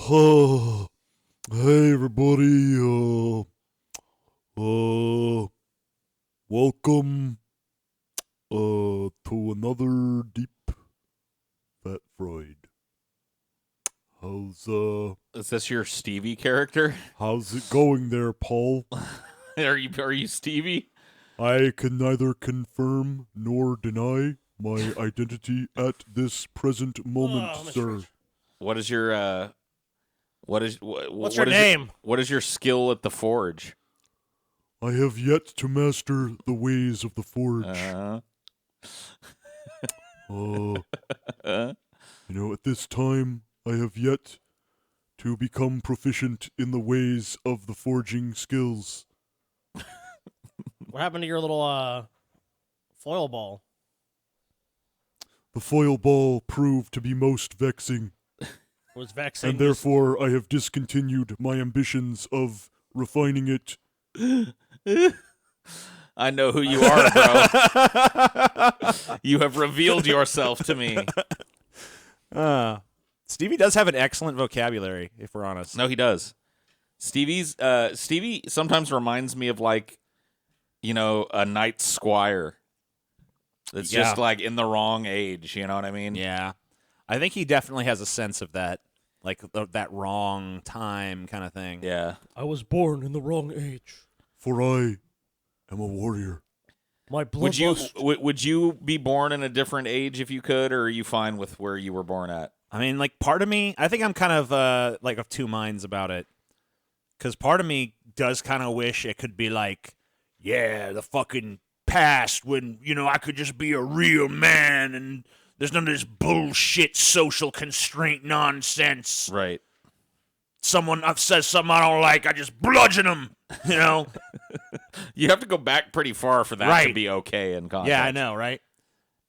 Hey everybody, welcome, to another Deep Fat Fried. Is this your Stevie character? How's it going there, Paul? Are you Stevie? I can neither confirm nor deny my identity at this present moment, sir. What is your What's your name? What is your skill at the forge? I have yet to master the ways of the forge. At this time, I have yet to become proficient in the ways of the forging skills. What happened to your little foil ball? The foil ball proved to be most vexing, It was vexing. and therefore I have discontinued my ambitions of refining it. I know who you are, bro. You have revealed yourself to me. Stevie does have an excellent vocabulary, if we're honest. No, he does. Stevie sometimes reminds me of a knight squire. It's just like in the wrong age, you know what I mean? Yeah. I think he definitely has a sense of that, like that wrong time kind of thing. Yeah. I was born in the wrong age. For I am a warrior. My blood Would you be born in a different age if you could, or are you fine with where you were born at? I mean, like, part of me, I think I'm kind of of two minds about it. Because part of me does kind of wish it could be like, yeah, the fucking past when, I could just be a real man and there's none of this bullshit social constraint nonsense. Right. Someone says something I don't like, I just bludgeon them, You have to go back pretty far for that to be okay in context. Yeah, I know, right?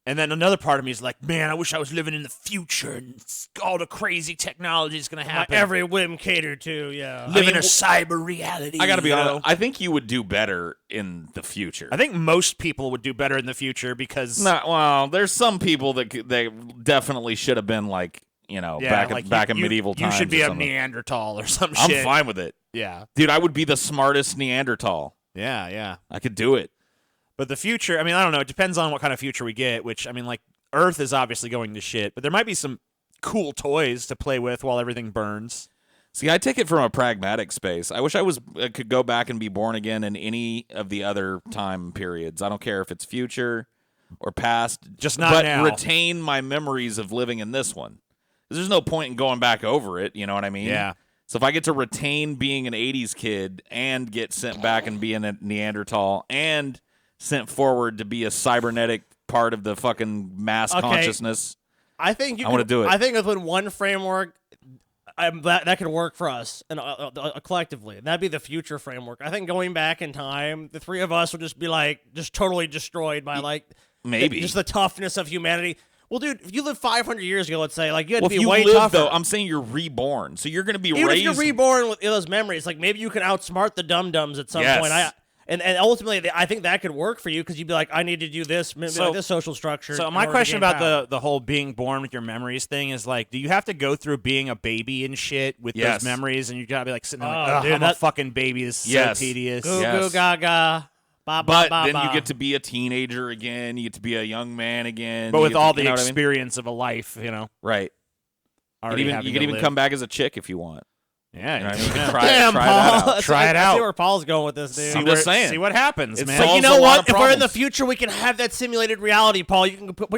And then another part of me is like, man, I wish I was living in the future and all the crazy technology is going to happen. Every whim catered to, yeah. Live in a cyber reality. I got to be honest. I think you would do better in the future. I think most people would do better in the future because... there's some people that they definitely should have been back in medieval times. You should be a Neanderthal or some I'm shit. fine with it. Yeah. Dude, I would be the smartest Neanderthal. Yeah. I could do it. But the future, I mean, I don't know. It depends on what kind of future we get, which, I mean, like, Earth is obviously going to shit, but there might be some cool toys to play with while everything burns. See, I take it from a pragmatic space. I wish I could go back and be born again in any of the other time periods. I don't care if it's future or past. Just not now. But retain my memories of living in this one. There's no point in going back over it, you know what I mean? Yeah. So if I get to retain being an 80s kid and get sent back and being a Neanderthal and sent forward to be a cybernetic part of the fucking mass consciousness, I think I want to do it. I think within one framework, that could work for us and collectively. And that'd be the future framework. I think going back in time, the three of us would just be just totally destroyed by maybe just the toughness of humanity. Well, dude, if you lived 500 years ago, let's say, you had to be if you way live, tougher. Though, I'm saying you're reborn, so you're going to be Even raised. If you're reborn with those memories, maybe you can outsmart the dum-dums at some point. And ultimately, I think that could work for you because you'd be like, I need to do this, like this social structure. So my question about the whole being born with your memories thing is do you have to go through being a baby and shit with those memories, and you gotta be sitting there dude, I'm a fucking baby. This is so tedious. Goo goo gaga. But then you get to be a teenager again. You get to be a young man again. But with all the experience of a life, Right. You can even come back as a chick if you want. Yeah, you can try it out. Try it out. I see where Paul's going with this, dude. I'm just saying. See what happens, man. But you know what? If we're in the future, we can have that simulated reality, Paul. You can put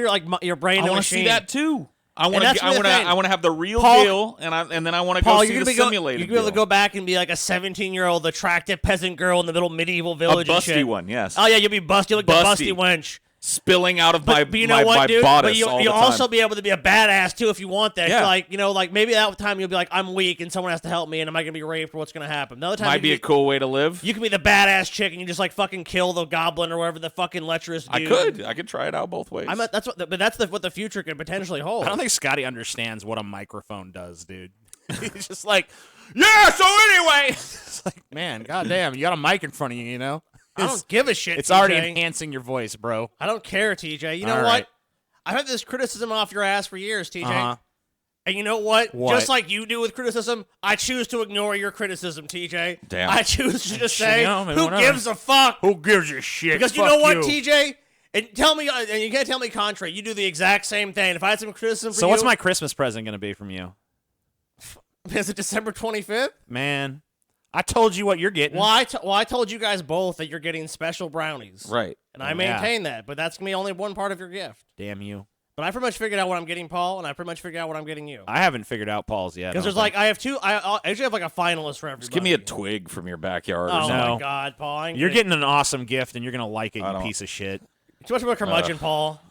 your brain in a machine. I want to see that too. I want to have the real deal, and then I want to go see the simulated. You're gonna be able to go back and be like a 17-year-old attractive peasant girl in the little medieval village. A busty and shit. one, yes. Oh yeah, you'll be busty. You look the busty wench. Spilling out of my dude? bodice But all the you'll time. also be able to be a badass too if you want that. Yeah. Maybe that time you'll be like, I'm weak and someone has to help me, and am I gonna be raped or what's gonna happen? Another time might be a cool way to live. You can be the badass chick and you just fucking kill the goblin or whatever the fucking lecherous dude. I could try it out both ways. That's what the future could potentially hold. I don't think Scotty understands what a microphone does, dude. He's just yeah. So anyway, it's man, goddamn, you got a mic in front of you, I don't give a shit. It's TJ. already enhancing your voice, bro. I don't care, TJ. You know All what? right. I've had this criticism off your ass for years, TJ. Uh-huh. And you know what? What? Just like you do with criticism, I choose to ignore your criticism, TJ. Damn. I choose to just say, You know, I mean, who whatever. gives a fuck? Who gives a shit? Because you Fuck know what, you. TJ? And tell me, and you can't tell me contrary. You do the exact same thing. If I had some criticism for So you, what's my Christmas present going to be from you? is it December 25th? Man, I told you what you're getting. Well, I told you guys both that you're getting special brownies. Right. And I Yeah. maintain that, but that's going to be only one part of your gift. Damn you. But I pretty much figured out what I'm getting Paul, and I pretty much figured out what I'm getting you. I haven't figured out Paul's yet. Because I there's don't like, I have two, I usually have like a finalist for everybody. Just give me a twig from your backyard or Oh something. No. my God, Paul. I ain't You're getting getting an awesome gift, and you're going to like it, I you don't- piece of shit. too much of a curmudgeon, Paul.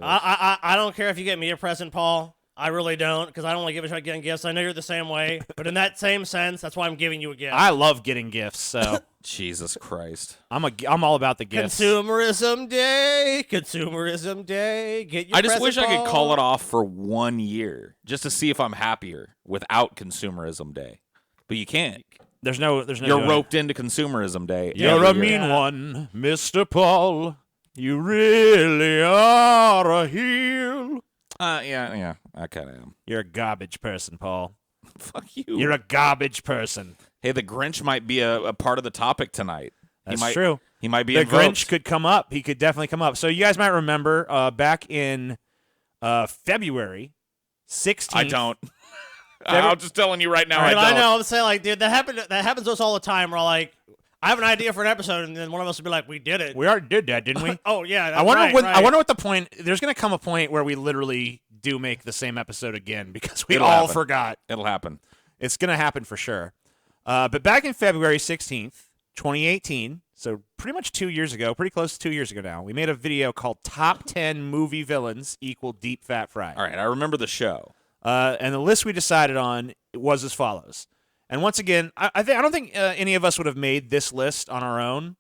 I don't care if you get me a present, Paul. I really don't, because I don't want to give a shit getting gifts. I know you're the same way, but in that same sense, that's why I'm giving you a gift. I love getting gifts, so Jesus Christ. I'm all about the gifts. Consumerism Day, Consumerism Day. Get your I just present, wish I could Paul. call it off for 1 year just to see if I'm happier without Consumerism Day. But you can't. There's no. You're doing it. roped into Consumerism Day. You're every a year. mean one, Mr. Paul. You really are a heel. Yeah, I kind of am. You're a garbage person, Paul. Fuck you. You're a garbage person. Hey, the Grinch might be a part of the topic tonight. That's true. He might be The invoked. Grinch could come up. He could definitely come up. So you guys might remember back in February 16th. I don't. I'm just telling you right now. Dude, I I don't. know. I'm saying, like, dude, that happens to us all the time. We're like, I have an idea for an episode, and then one of us will be like, we did it. We already did that, didn't we? Oh yeah, I wonder right, when. right. I wonder what the point. There's going to come a point where we literally do make the same episode again because we It'll all happen. forgot. It'll happen. It's going to happen for sure. But back in February 16th, 2018, so pretty much 2 years ago, pretty close to 2 years ago now, we made a video called Top 10 Movie Villains Equal Deep Fat Fry. All right, I remember the show. And the list we decided on was as follows. And once again, I don't think any of us would have made this list on our own,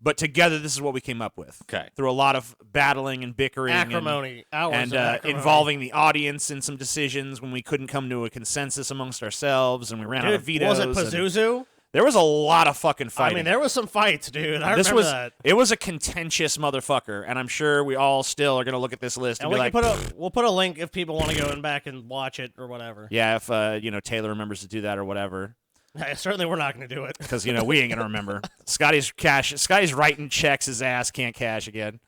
but together this is what we came up with. Okay. Through a lot of battling and bickering acrimony, hours and of acrimony. involving the audience in some decisions when we couldn't come to a consensus amongst ourselves and we ran out of Dude, vetoes. was it and Pazuzu? There was a lot of fucking I fighting. mean, there was some fights, dude. I this remember was that. it was a contentious motherfucker, and I'm sure we all still are gonna look at this list and And be we like, can we'll put a link if people want to go back and watch it or whatever. yeah, if Taylor remembers to do that or whatever. Certainly, we're not going to do it. Because we ain't gonna remember. Scotty's writing checks his ass can't cash again.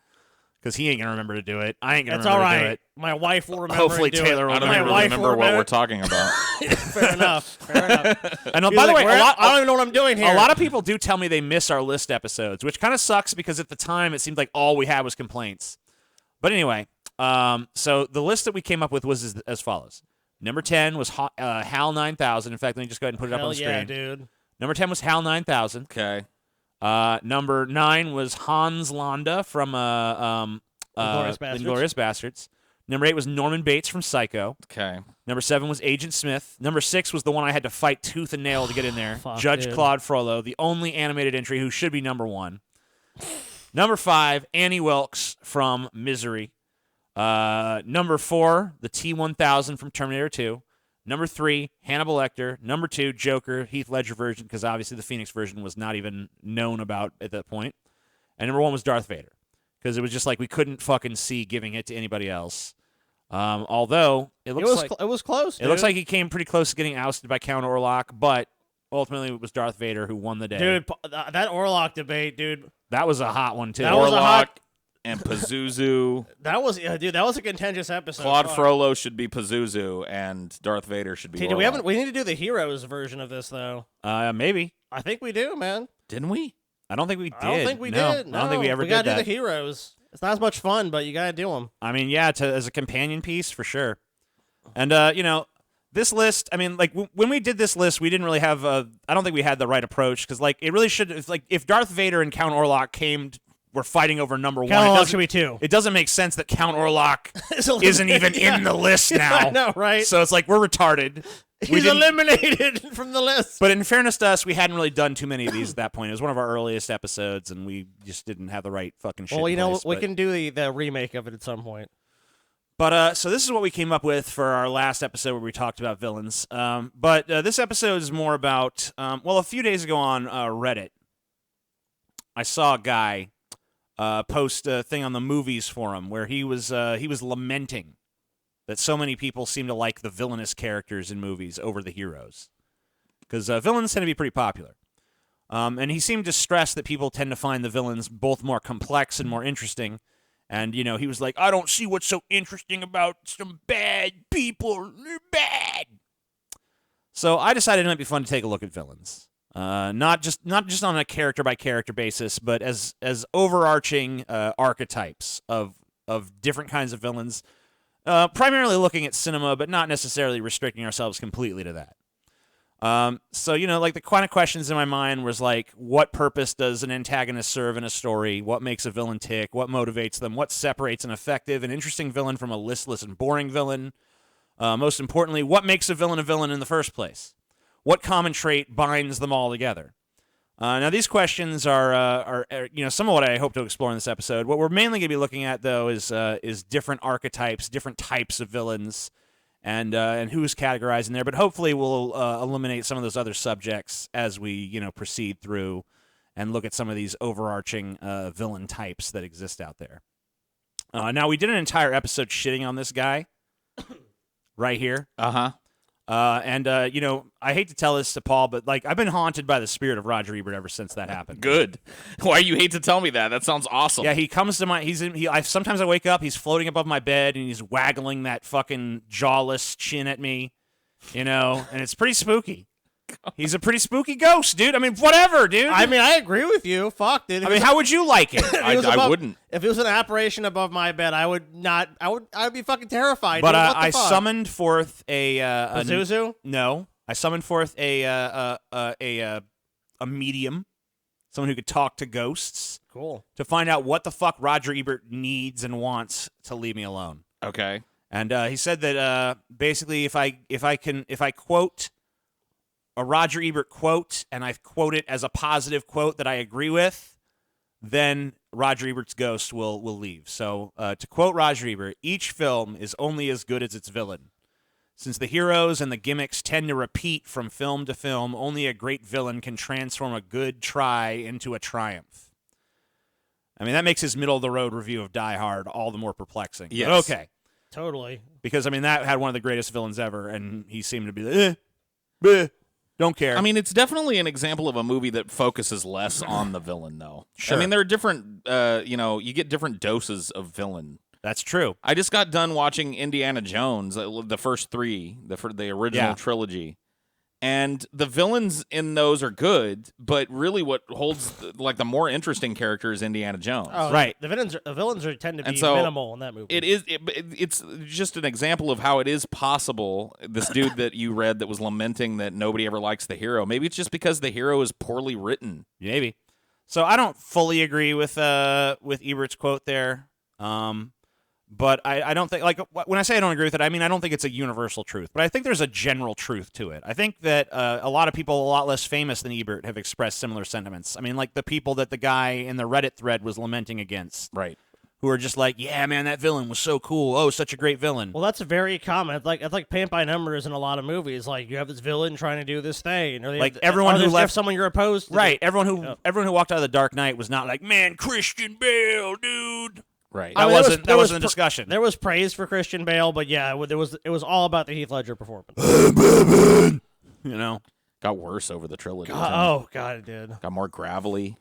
Because he ain't gonna remember to do it. I ain't gonna That's remember all to do right. it. My wife will remember. Hopefully and do Taylor it. will I don't My even wife remember will what we're remember. talking about. Fair enough. Fair enough. And He's by the like, way, I don't even know what I'm doing here. a lot of people do tell me they miss our list episodes, which kind of sucks because at the time it seemed like all we had was complaints. But anyway, so the list that we came up with was as follows. Number 10 was HAL 9000. In fact, let me just go ahead and put it up on Hell the screen. yeah, dude. Number 10 was HAL 9000. Okay. Number 9 was Hans Landa from Inglourious Bastards. Inglourious Bastards. Number 8 was Norman Bates from Psycho. Okay. Number 7 was Agent Smith. Number 6 was the one I had to fight tooth and nail to get in there. Fuck, Judge dude. Claude Frollo, the only animated entry who should be number 1. Number 5, Annie Wilkes from Misery. Number 4, the T-1000 from Terminator 2. Number 3, Hannibal Lecter. Number 2, Joker, Heath Ledger version, because obviously the Phoenix version was not even known about at that point. And number 1 was Darth Vader, because it was just like we couldn't fucking see giving it to anybody else. Although it looks like it was close. it looks like he came pretty close to getting ousted by Count Orlok, but ultimately it was Darth Vader who won the day. dude, that Orlok debate, dude. That was a hot one too. That was a hot- and Pazuzu. That was dude. That was a contentious episode. Claude Fuck. Frollo should be Pazuzu, and Darth Vader should be. Dude, we Orlok. need to do the heroes version of this though. Maybe. I think we do, man. Didn't we? I don't think we did. I don't think we No, did. No, I don't think we ever we did gotta that. do the heroes. It's not as much fun, but you gotta do them. I mean, yeah, as a companion piece for sure. And this list. I mean, like when we did this list, we didn't really have. I don't think we had the right approach because, like, it really should. It's like if Darth Vader and Count Orlok were fighting over number 1. Count it Orlok doesn't- should be 2. It doesn't make sense that Count Orlok It's isn't even in the list now. I know, right? So it's like we're retarded. We He's didn't- eliminated from the list. But in fairness to us, we hadn't really done too many of these at that point. It was one of our earliest episodes, and we just didn't have the right fucking shit. Well, you in know, place, we but- can do the remake of it at some point. But so this is what we came up with for our last episode where we talked about villains. But this episode is more about a few days ago on Reddit, I saw a guy post a thing on the movies forum where he was lamenting that so many people seem to like the villainous characters in movies over the heroes. Because villains tend to be pretty popular. And he seemed to stress that people tend to find the villains both more complex and more interesting. And, you know, he was like, I don't see what's so interesting about some bad people. They're bad. So I decided it might be fun to take a look at villains. Not just on a character-by-character basis, but as overarching archetypes of different kinds of villains. Primarily looking at cinema, but not necessarily restricting ourselves completely to that. So, you know, like the kind of questions in my mind was like, what purpose does an antagonist serve in a story? What makes a villain tick? What motivates them? What separates an effective and interesting villain from a listless and boring villain? Most importantly, what makes a villain in the first place? What common trait binds them all together? Now, these questions are you know, some of what I hope to explore in this episode. What we're mainly going to be looking at, though, is different archetypes, different types of villains, and who's categorized in there. But hopefully we'll eliminate some of those other subjects as we, you know, proceed through and look at some of these overarching villain types that exist out there. Now, we did an entire episode shitting on this guy right here. Uh-huh. You know, I hate to tell this to Paul, but, like, I've been haunted by the spirit of Roger Ebert ever since that happened. Good. Why you hate to tell me that? That sounds awesome. Yeah, he comes to my. Sometimes I wake up, he's floating above my bed, and he's waggling that fucking jawless chin at me, you know, and it's pretty spooky. He's a pretty spooky ghost, dude. I mean, whatever, dude. I mean, I agree with you. Fuck, dude. I mean, how would you like it? I wouldn't. If it was an apparition above my bed, I would not. I'd be fucking terrified. But dude. What the I fuck? summoned forth a Zuzu? No, I summoned forth a medium, someone who could talk to ghosts. Cool. To find out what the fuck Roger Ebert needs and wants to leave me alone. Okay. And he said that basically, if I quote a Roger Ebert quote and I quote it as a positive quote that I agree with, then Roger Ebert's ghost will leave. So to quote Roger Ebert, each film is only as good as its villain. Since the heroes and the gimmicks tend to repeat from film to film, only a great villain can transform a good try into a triumph. I mean, that makes his middle-of-the-road review of Die Hard all the more perplexing. Yes. But okay. Totally. Because, I mean, that had one of the greatest villains ever, and he seemed to be like, bleh, don't care. I mean, it's definitely an example of a movie that focuses less on the villain, though. Sure. I mean, there are different, you know, you get different doses of villain. That's true. I just got done watching Indiana Jones, the first three, the original trilogy. And the villains in those are good, but really what holds like the more interesting character is Indiana Jones. Oh, Right. The villains tend to be so minimal in that movie. It's just an example of how it is possible. This dude that you read that was lamenting that nobody ever likes the hero. Maybe it's just because the hero is poorly written. Maybe. So I don't fully agree with Ebert's quote there. But I don't think, like, when I say I don't agree with it, I mean I don't think it's a universal truth. But I think there's a general truth to it. I think that a lot of people a lot less famous than Ebert have expressed similar sentiments. I mean, like the people that the guy in the Reddit thread was lamenting against. Right. Who are just like, yeah, man, that villain was so cool. Oh, such a great villain. Well, that's very common. It's like paint by numbers in a lot of movies. Like you have this villain trying to do this thing, or like everyone who left someone you're opposed to. Right. Everyone who walked out of the Dark Knight was not like, man, Christian Bale, dude. Right. That wasn't the discussion. There was praise for Christian Bale, but yeah, it was all about the Heath Ledger performance. You know, got worse over the trilogy. Oh God, it did. Got more gravelly.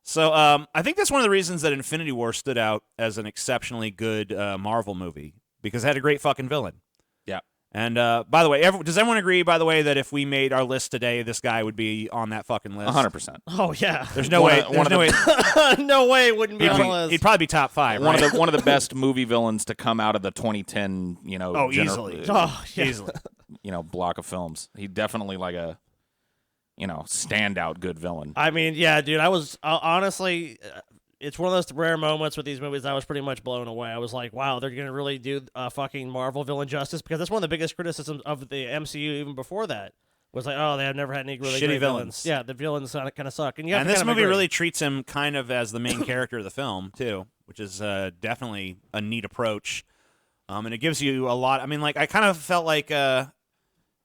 So I think that's one of the reasons that Infinity War stood out as an exceptionally good Marvel movie, because it had a great fucking villain. Yeah. And by the way, does everyone agree, by the way, that if we made our list today, this guy would be on that fucking list? 100%. Oh yeah. There's no way. No way it wouldn't be on the list. He'd probably be top 5. Right? One of the best movie villains to come out of the 2010, you know, easily. Easily. You know, block of films. He definitely like a, you know, standout good villain. I mean, yeah, dude. I was honestly, it's one of those rare moments with these movies that I was pretty much blown away. I was like, wow, they're gonna really do a fucking Marvel villain justice, because that's one of the biggest criticisms of the MCU even before that. Was like, oh, they have never had any really shitty great villains. Yeah, the villains kind of suck. And this movie really treats him kind of as the main character of the film too, which is definitely a neat approach. And it gives you a lot. I mean, like I kind of felt like.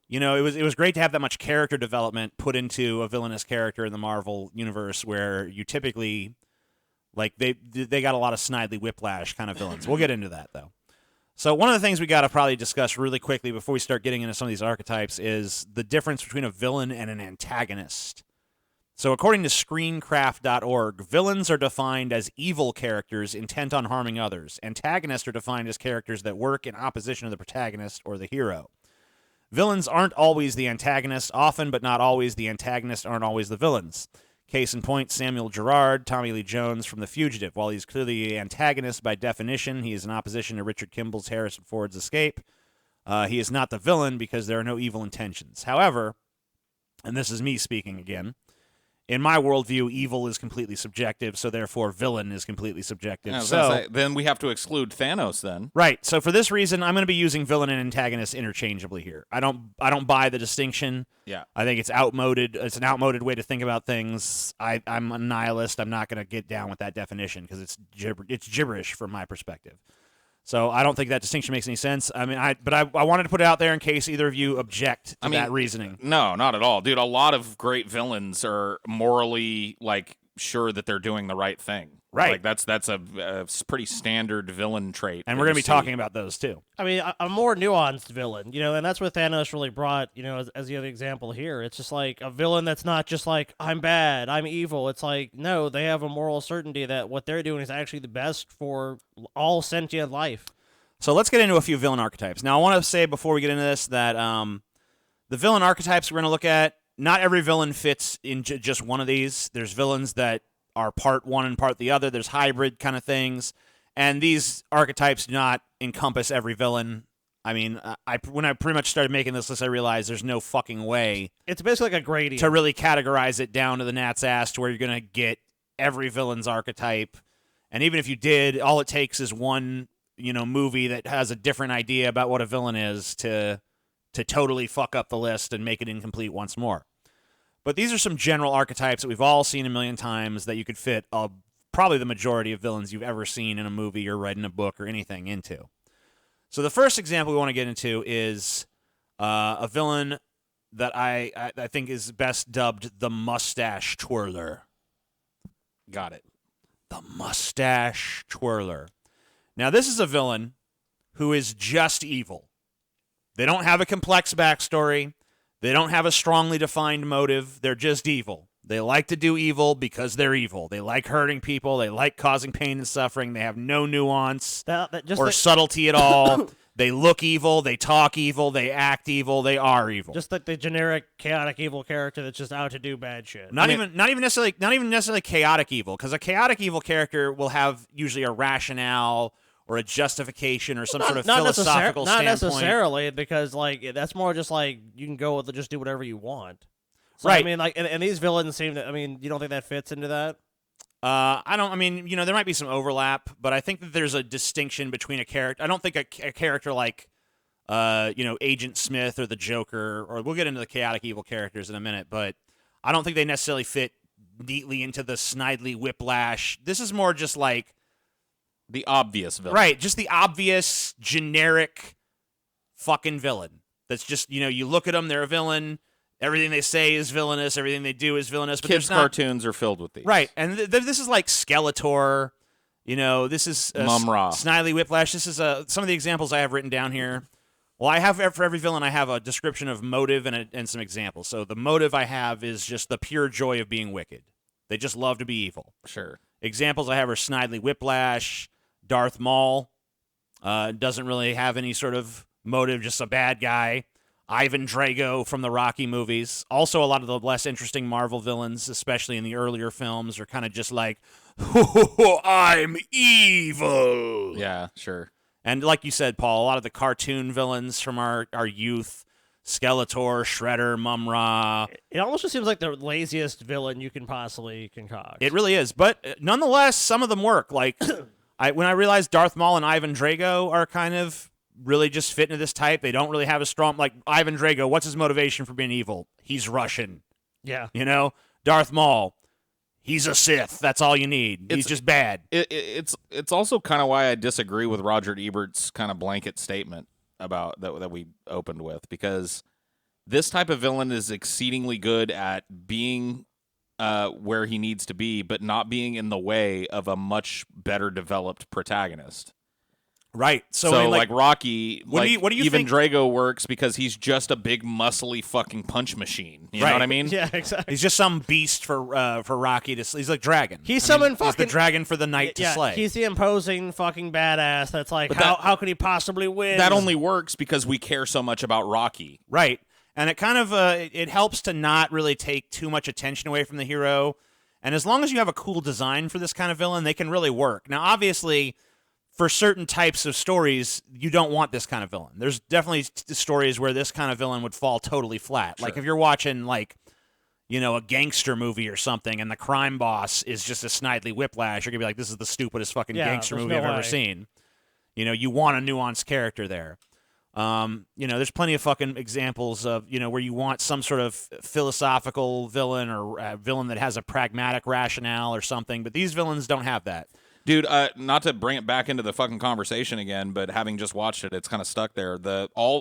You know, it was great to have that much character development put into a villainous character in the Marvel universe, where you typically, Like they got a lot of Snidely Whiplash kind of villains. We'll get into that though. So one of the things we got to probably discuss really quickly before we start getting into some of these archetypes is the difference between a villain and an antagonist. So according to screencraft.org, villains are defined as evil characters intent on harming others. Antagonists are defined as characters that work in opposition to the protagonist or the hero. Villains aren't always the antagonists. Often, but not always, the antagonists aren't always the villains. Case in point, Samuel Gerard, Tommy Lee Jones from The Fugitive. While he's clearly the antagonist by definition, he is in opposition to Richard Kimball's Harrison Ford's escape. He is not the villain because there are no evil intentions. However, and this is me speaking again, in my worldview, evil is completely subjective, so therefore villain is completely subjective. Then we have to exclude Thanos then. Right. So for this reason, I'm going to be using villain and antagonist interchangeably here. I don't buy the distinction. Yeah. I think it's outmoded. It's an outmoded way to think about things. I'm a nihilist. I'm not going to get down with that definition because it's gibberish from my perspective. So I don't think that distinction makes any sense. I mean, I wanted to put it out there in case either of you object to that reasoning. No, not at all, dude. A lot of great villains are morally sure that they're doing the right thing. Right. Like that's a pretty standard villain trait. And we're going to be talking about those too. I mean, a more nuanced villain, and that's what Thanos really brought, as the other example here. It's just like a villain that's not just like, I'm bad, I'm evil. It's like, no, they have a moral certainty that what they're doing is actually the best for all sentient life. So let's get into a few villain archetypes. Now, I want to say before we get into this that the villain archetypes we're going to look at, not every villain fits in just one of these. There's villains that are part one and part the other. There's hybrid kind of things. And these archetypes do not encompass every villain. I mean, when I pretty much started making this list, I realized there's no fucking way. It's basically like a gradient. To really categorize it down to the gnat's ass to where you're going to get every villain's archetype. And even if you did, all it takes is one, movie that has a different idea about what a villain is to totally fuck up the list and make it incomplete once more. But these are some general archetypes that we've all seen a million times that you could fit probably the majority of villains you've ever seen in a movie or read in a book or anything into. So the first example we want to get into is a villain that I think is best dubbed the Mustache Twirler. Got it. The Mustache Twirler. Now, this is a villain who is just evil. They don't have a complex backstory. They don't have a strongly defined motive. They're just evil. They like to do evil because they're evil. They like hurting people. They like causing pain and suffering. They have no nuance or subtlety at all. They look evil. They talk evil. They act evil. They are evil. Just like the generic chaotic evil character that's just out to do bad shit. Not even necessarily chaotic evil, because a chaotic evil character will have usually a rationale or a justification or some sort of philosophical standpoint. Not necessarily, because that's more just like you can go with just do whatever you want. So, right. I mean, and these villains seem to. I mean, you don't think that fits into that? I don't. I mean, there might be some overlap, but I think that there's a distinction between a character. I don't think a character like, Agent Smith or the Joker, or we'll get into the chaotic evil characters in a minute, but I don't think they necessarily fit neatly into the Snidely Whiplash. This is more just like the obvious villain. Right, just the obvious, generic fucking villain. That's just, you look at them, they're a villain. Everything they say is villainous. Everything they do is villainous. But kids' cartoons are filled with these. Right, and this is like Skeletor. This is Mum-Ra. Snidely Whiplash. This is some of the examples I have written down here. Well, I have for every villain, I have a description of motive and some examples. So the motive I have is just the pure joy of being wicked. They just love to be evil. Sure. Examples I have are Snidely Whiplash, Darth Maul. Doesn't really have any sort of motive, just a bad guy. Ivan Drago from the Rocky movies. Also, a lot of the less interesting Marvel villains, especially in the earlier films, are kind of just like, I'm evil. Yeah, sure. And like you said, Paul, a lot of the cartoon villains from our youth, Skeletor, Shredder, Mum-Ra. It almost just seems like the laziest villain you can possibly concoct. It really is. But nonetheless, some of them work. Like, when I realized Darth Maul and Ivan Drago are kind of really just fit into this type. They don't really have a strong, like Ivan Drago, what's his motivation for being evil? He's Russian. Yeah. Darth Maul, he's a Sith. That's all you need. He's just bad. It's also kind of why I disagree with Roger Ebert's kind of blanket statement about that we opened with, because this type of villain is exceedingly good at being where he needs to be, but not being in the way of a much better developed protagonist. Right. So, So I mean, like Rocky, what do you even think- Drago works because he's just a big muscly fucking punch machine. You know Right. what I mean? Yeah, exactly. he's just some beast for Rocky to. He's like dragon. He's I mean, summoned he's the fucking- dragon for the knight to slay. He's the imposing fucking badass that's like, But how could he possibly win? That only works because we care so much about Rocky. Right. And it kind of it helps to not really take too much attention away from the hero. And as long as you have a cool design for this kind of villain, they can really work. Now, obviously, for certain types of stories, you don't want this kind of villain. There's definitely stories where this kind of villain would fall totally flat. Like if you're watching like, you know, a gangster movie or something and the crime boss is just a Snidely Whiplash, you're going to be like, this is the stupidest fucking gangster there's movie no I've ever way. seen. You know, you want a nuanced character there. You know, there's plenty of fucking examples of, you know, where you want some sort of philosophical villain or a villain that has a pragmatic rationale or something, but these villains don't have that. Dude, not to bring it back into the fucking conversation again, but having just watched it, it's kind of stuck there.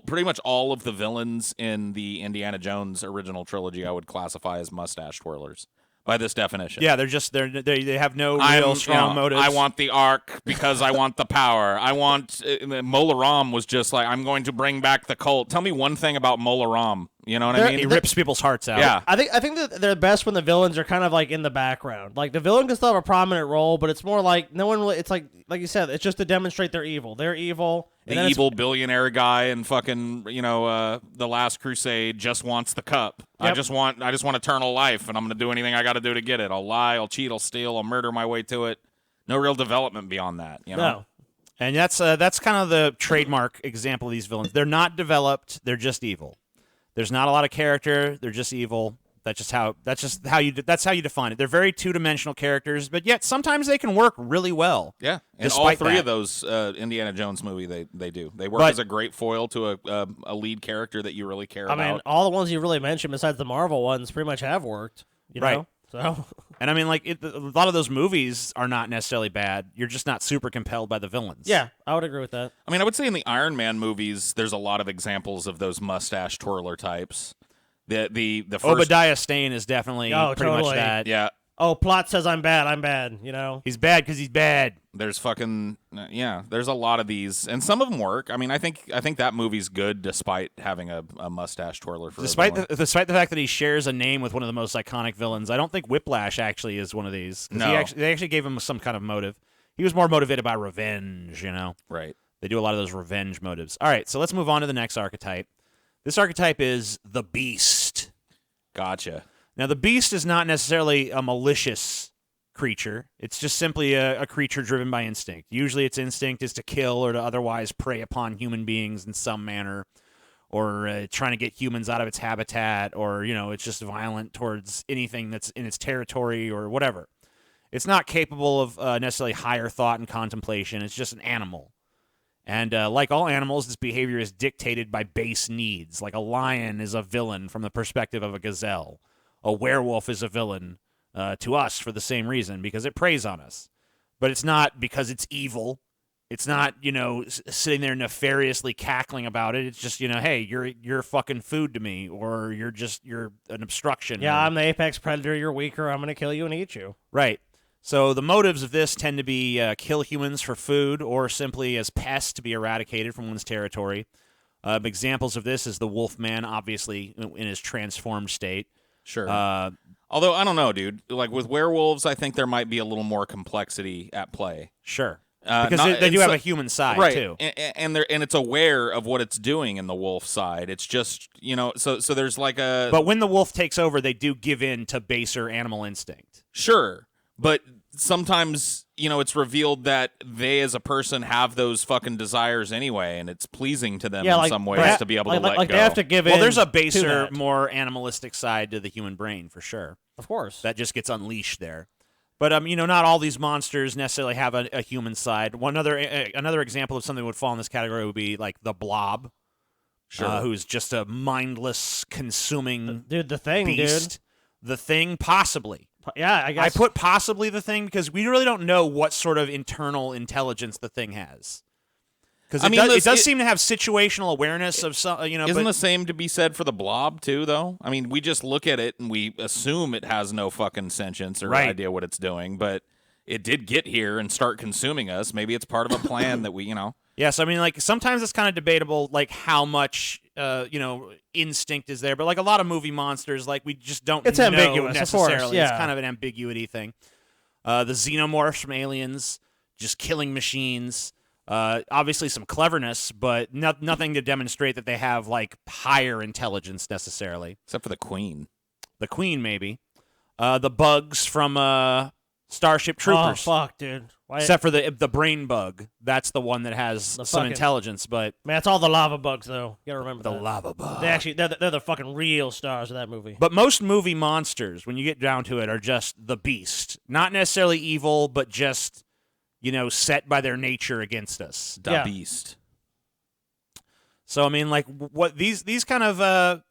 Pretty much all of the villains in the Indiana Jones original trilogy, I would classify as mustache twirlers by this definition. Yeah, they have no real strong motives. I want the arc because I want the power. I want Mola Ram was just like, I'm going to bring back the cult. Tell me one thing about Mola Ram. You know what I mean? He rips people's hearts out. Yeah. I think that they're best when the villains are kind of like in the background. Like the villain can still have a prominent role, but it's more like no one really. It's like you said, it's just to demonstrate they're evil. They're evil. and The then evil billionaire guy and fucking, The Last Crusade just wants the cup. I Yep. just want eternal life, and I'm going to do anything I got to do to get it. I'll lie, I'll cheat, I'll steal, I'll murder my way to it. No real development beyond that, you know? No. And that's kind of the trademark example of these villains. They're not developed. They're just evil. There's not a lot of character. They're just evil. That's how you define it. They're very two-dimensional characters, but yet sometimes they can work really well. Yeah, and all Despite three that. of those Indiana Jones movie, they do. They work But- as a great foil to a lead character that you really care I about. mean, all the ones you really mentioned besides the Marvel ones pretty much have worked. You Right. know? So And I mean, like a lot of those movies are not necessarily bad. You're just not super compelled by the villains. yeah, I would agree with that. I mean, I would say in the Iron Man movies, there's a lot of examples of those mustache twirler types. The first, Obadiah Stane is definitely Oh, pretty much totally. that. yeah. Oh, plot says I'm bad. I'm bad. You know. He's bad because he's bad. There's fucking there's a lot of these, and some of them work. I mean, I think that movie's good despite having a mustache twirler for Despite a villain. the fact that he shares a name with one of the most iconic villains, I don't think Whiplash actually is one of these. 'Cause No. they actually gave him some kind of motive. He was more motivated by revenge, you know. Right. They do a lot of those revenge motives. All right, so let's move on to the next archetype. This archetype is the Beast. Gotcha. Now, the Beast is not necessarily a malicious creature. It's just simply a creature driven by instinct. Usually its instinct is to kill or to otherwise prey upon human beings in some manner, or trying to get humans out of its habitat, or, it's just violent towards anything that's in its territory or whatever. It's not capable of necessarily higher thought and contemplation. It's just an animal. And like all animals, this behavior is dictated by base needs. Like a lion is a villain from the perspective of a gazelle. A werewolf is a villain to us for the same reason, because it preys on us. But it's not because it's evil. It's not, sitting there nefariously cackling about it. It's just, hey, you're fucking food to me, or you're an obstruction. Yeah, or- I'm the apex predator. You're weaker. I'm gonna kill you and eat you. Right. So the motives of this tend to be kill humans for food, or simply as pests to be eradicated from one's territory. Examples of this is the Wolfman, obviously in his transformed state. Sure. Although I don't know, dude. Like with werewolves, I think there might be a little more complexity at play. Sure. Because not- they do it's have a- a human side, right. too. And it's aware of what it's doing in the wolf side. It's just so there's like a But when the wolf takes over, they do give in to baser animal instinct. sure, but sometimes it's revealed that they as a person have those fucking desires anyway, and it's pleasing to them Yeah, in like some ways that- to be able like, to let like go. they have to give in. Well, there's a to baser, that. more animalistic side to the human brain, for sure. Of course. That just gets unleashed there. But not all these monsters necessarily have a human side. Another example of something that would fall in this category would be like the Blob, Sure. who's just a mindless, consuming Dude, the thing, beast. The Thing, possibly. dude. Yeah, I I guess. put possibly the Thing because we really don't know what sort of internal intelligence the Thing has. Because I mean, it does seem to have situational awareness of some, Isn't the same to be said for the Blob too, though? I mean, we just look at it and we assume it has no fucking sentience or idea what it's doing, but it did get here and start consuming us. Maybe it's part of a plan that we. Yes, I mean, like sometimes it's kind of debatable, like how much instinct is there, but like a lot of movie monsters, like we just don't. It's know ambiguous, necessarily. of course. Yeah. It's kind of an ambiguity thing. The xenomorphs from Aliens, just killing machines. Obviously some cleverness, but nothing to demonstrate that they have like higher intelligence necessarily. Except for the Queen. The Queen, maybe. The bugs from Starship Troopers. Oh fuck, dude. Except for the brain bug. That's the one that has some intelligence, but man, it's all the lava bugs though. You gotta remember the that. lava bug. They're the fucking real stars of that movie. But most movie monsters, when you get down to it, are just the beast. Not necessarily evil, but just set by their nature against us. The beast. So I mean, like what these kind of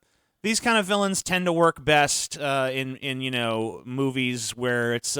villains tend to work best in movies where it's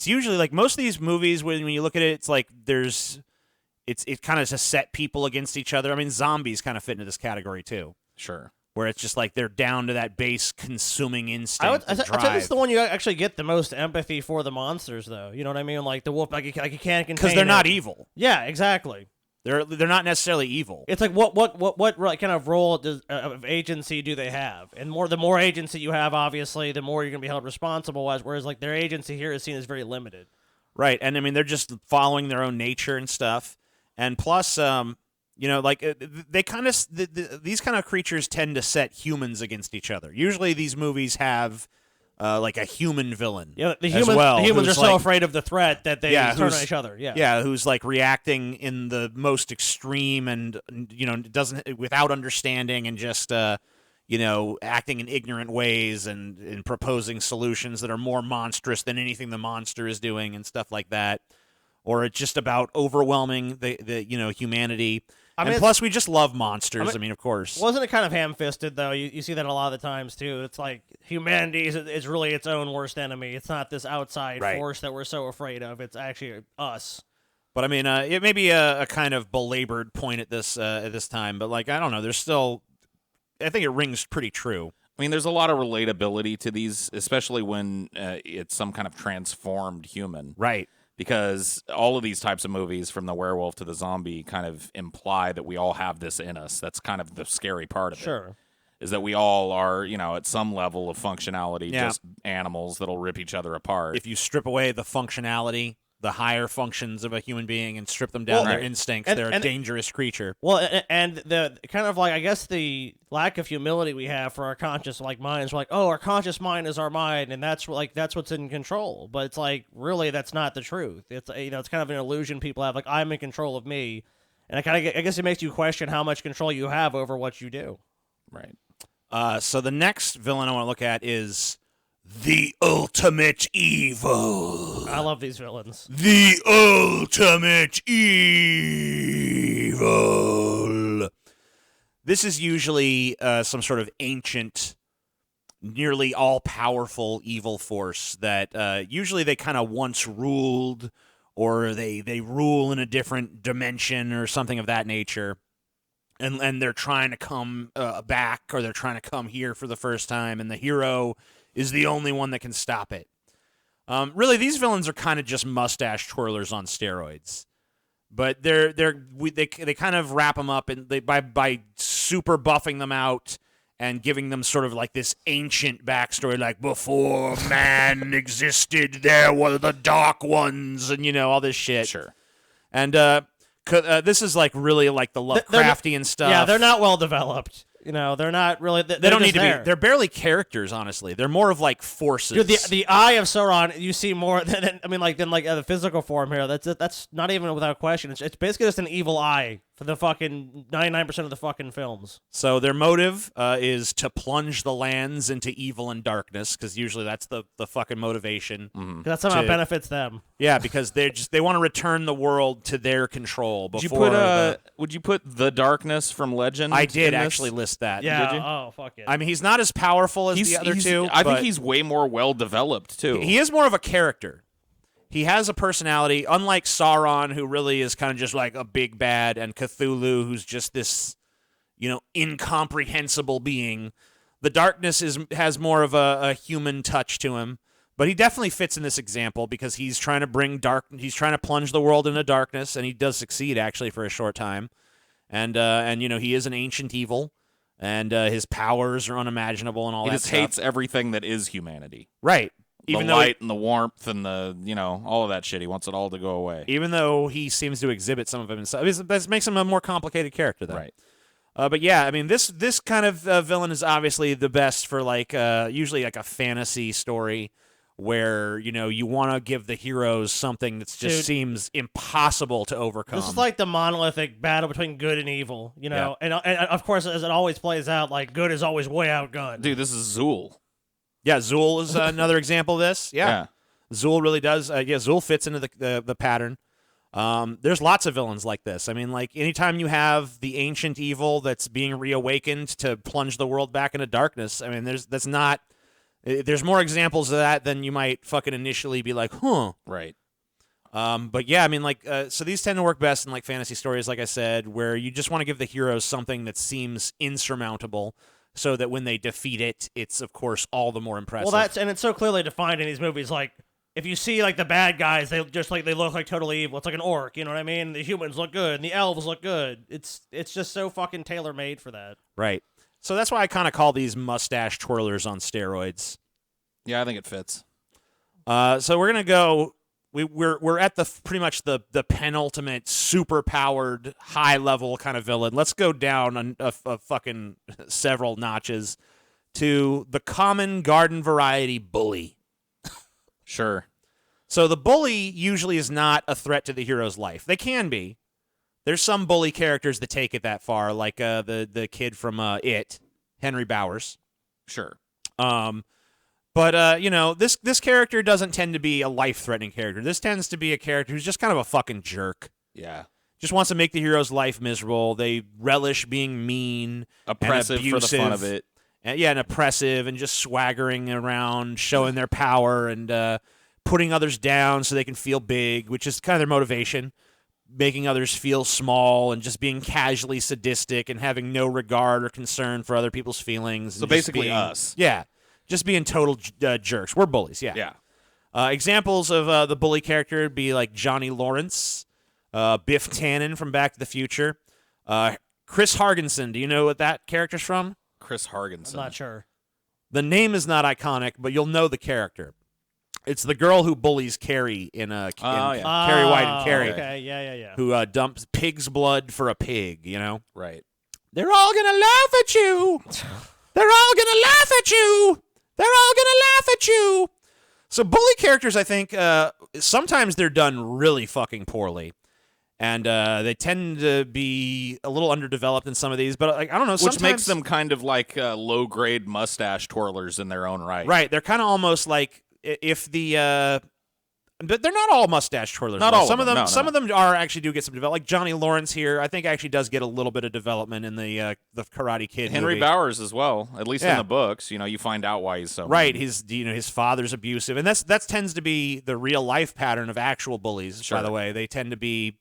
usually like most of these movies when you look at it, it's like it kind of to set people against each other. I mean, zombies kind of fit into this category too. Sure. Where it's just like they're down to that base consuming instinct. I'd say this is the one you actually get the most empathy for the monsters, though. You know what I mean? Like the wolf, like you can't contain because they're not it. evil. Yeah, exactly. They're not necessarily evil. It's like what kind of role of agency do they have? And the more agency you have, obviously, the more you're gonna be held responsible. Whereas like their agency here is seen as very limited. Right, and I mean they're just following their own nature and stuff, and plus, they kind of these kind of creatures tend to set humans against each other. Usually, these movies have like a human villain. Yeah, the who's humans are so like, afraid of the threat that they turn on each other. Yeah, who's like reacting in the most extreme and doesn't without understanding and just acting in ignorant ways and proposing solutions that are more monstrous than anything the monster is doing and stuff like that. Or it's just about overwhelming the humanity. And plus, we just love monsters. I mean, of course. Wasn't it kind of ham-fisted, though? You see that a lot of the times, too. It's like humanity is really its own worst enemy. It's not this outside force that we're so afraid of. It's actually us. But, I mean, it may be a kind of belabored point at this time. But, like, I don't know. There's still – I think it rings pretty true. I mean, there's a lot of relatability to these, especially when it's some kind of transformed human. Right. Because all of these types of movies, from the werewolf to the zombie, kind of imply that we all have this in us. That's kind of the scary part of it. Is that we all are, at some level of functionality, just animals that'll rip each other apart. If you strip away the functionality, the higher functions of a human being, and strip them down to their instincts, they're a dangerous creature. Well, and the kind of like, I guess the lack of humility we have for our conscious minds, we're like, oh, our conscious mind is our mind, and that's what's in control. But it's like, really, that's not the truth. It's it's kind of an illusion people have, like, I'm in control of me, and I guess it makes you question how much control you have over what you do. Right. So the next villain I want to look at is the ultimate evil. I love these villains. The ultimate evil. This is usually some sort of ancient, nearly all-powerful evil force that usually they kind of once ruled, or they rule in a different dimension or something of that nature. And they're trying to come back, or they're trying to come here for the first time, and the hero is the only one that can stop it. Really, these villains are kind of just mustache twirlers on steroids, but they kind of wrap them up and by super buffing them out and giving them sort of like this ancient backstory, like before man existed, there were the Dark Ones, and all this shit. Sure. And this is like really like the Lovecraftian stuff. Yeah, they're not well developed. They're not really. They don't need to be. They're barely characters, honestly. They're more of like forces. Dude, the eye of Sauron, you see more than the physical form here. That's not even without question. It's basically just an evil eye for the fucking 99% of the fucking films. So their motive is to plunge the lands into evil and darkness, because usually that's the fucking motivation. Mm-hmm. That somehow benefits them. Yeah, because they want to return the world to their control. Would you put the darkness from Legend? I did actually list that. Yeah. Did you? Oh, fuck it. I mean, he's not as powerful as the other two. I think he's way more well developed too. He is more of a character. he has a personality, unlike Sauron, who really is kind of just like a big bad, and Cthulhu, who's just this, incomprehensible being. The darkness has more of a human touch to him, but he definitely fits in this example because he's trying to he's trying to plunge the world into darkness, and he does succeed actually for a short time. And he is an ancient evil, and his powers are unimaginable and all that. He just stuff. hates everything that is humanity. Right. The light and the warmth and the, all of that shit. He wants it all to go away. Even though he seems to exhibit some of it himself. That makes him a more complicated character, though. Right. But yeah, I mean, this kind of villain is obviously the best for usually like a fantasy story where, you want to give the heroes something that just seems impossible to overcome. This is like the monolithic battle between good and evil, Yeah. and of course, as it always plays out, like good is always way outgunned. Dude, this is Zool. Yeah, Zool is another example of this. Yeah. Zool really does. Zool fits into the pattern. There's lots of villains like this. I mean, like anytime you have the ancient evil that's being reawakened to plunge the world back into darkness, I mean, there's more examples of that than you might fucking initially be like, huh. Right. But yeah, I mean, so these tend to work best in like fantasy stories, like I said, where you just want to give the heroes something that seems insurmountable, so that when they defeat it, it's of course all the more impressive. Well, it's so clearly defined in these movies. Like, if you see like the bad guys, they look like totally evil. It's like an orc, you know what I mean? The humans look good, and the elves look good. It's just so fucking tailor made for that. Right. So that's why I kind of call these mustache twirlers on steroids. Yeah, I think it fits. So we're gonna go. We're at pretty much the penultimate super powered high level kind of villain. Let's go down a fucking several notches to the common garden variety bully. Sure. So the bully usually is not a threat to the hero's life. They can be. There's some bully characters that take it that far, like the kid from It, Henry Bowers. Sure. But this character doesn't tend to be a life-threatening character. This tends to be a character who's just kind of a fucking jerk. Yeah. Just wants to make the hero's life miserable. They relish being mean, Oppressive and for abusive, the fun of it. and oppressive, and just swaggering around, showing their power, and putting others down so they can feel big, which is kind of their motivation. Making others feel small and just being casually sadistic and having no regard or concern for other people's feelings. So basically us. Yeah. Just being total jerks. We're bullies, yeah. Yeah. Examples of the bully character would be like Johnny Lawrence, Biff Tannen from Back to the Future, Chris Hargensen. Do you know what that character's from? Chris Hargensen. I'm not sure. The name is not iconic, but you'll know the character. It's the girl who bullies Carrie in Carrie White and Carrie. Okay, yeah. Who dumps pig's blood for a pig, Right. They're all going to laugh at you. They're all going to laugh at you. They're all going to laugh at you. So bully characters, I think, sometimes they're done really fucking poorly. And they tend to be a little underdeveloped in some of these. But I don't know. Which makes them kind of like low-grade mustache twirlers in their own right. Right. They're kind of almost like if the... But they're not all mustache twirlers. Not all some of them. No, some of them do get some development. Like Johnny Lawrence here, I think actually does get a little bit of development in the Karate Kid. Henry movie. Bowers as well. At least in Yeah. the books, you find out why he's so Right. mean. His father's abusive, and that tends to be the real life pattern of actual bullies. Sure. By the way, they tend to be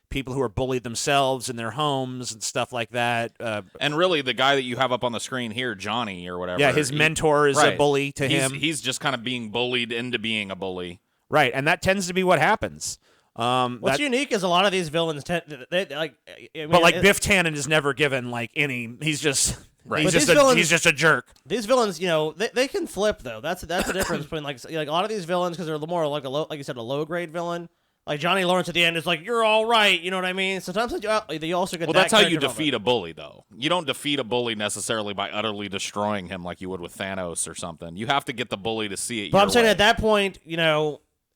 people who are bullied themselves in their homes and stuff like that. And really, the guy that you have up on the screen here, Johnny or whatever. Yeah, his mentor is a right. bully to him. He's just kind of being bullied into being a bully. Right, and that tends to be what happens. What's unique is a lot of these villains Biff Tannen is never given like any. He's just Right. he's But just these a, villains- he's just a jerk. These villains, they can flip though. That's the difference between like a lot of these villains because they're a little more like like you said, a low grade villain. Like Johnny Lawrence at the end is like, you're all right, you know what I mean? Sometimes they also get. Well, that that's how you character defeat a bully, though. You don't defeat a bully necessarily by utterly destroying him like you would with Thanos or something. You have to get the bully to see it. But your I'm saying way. at that point,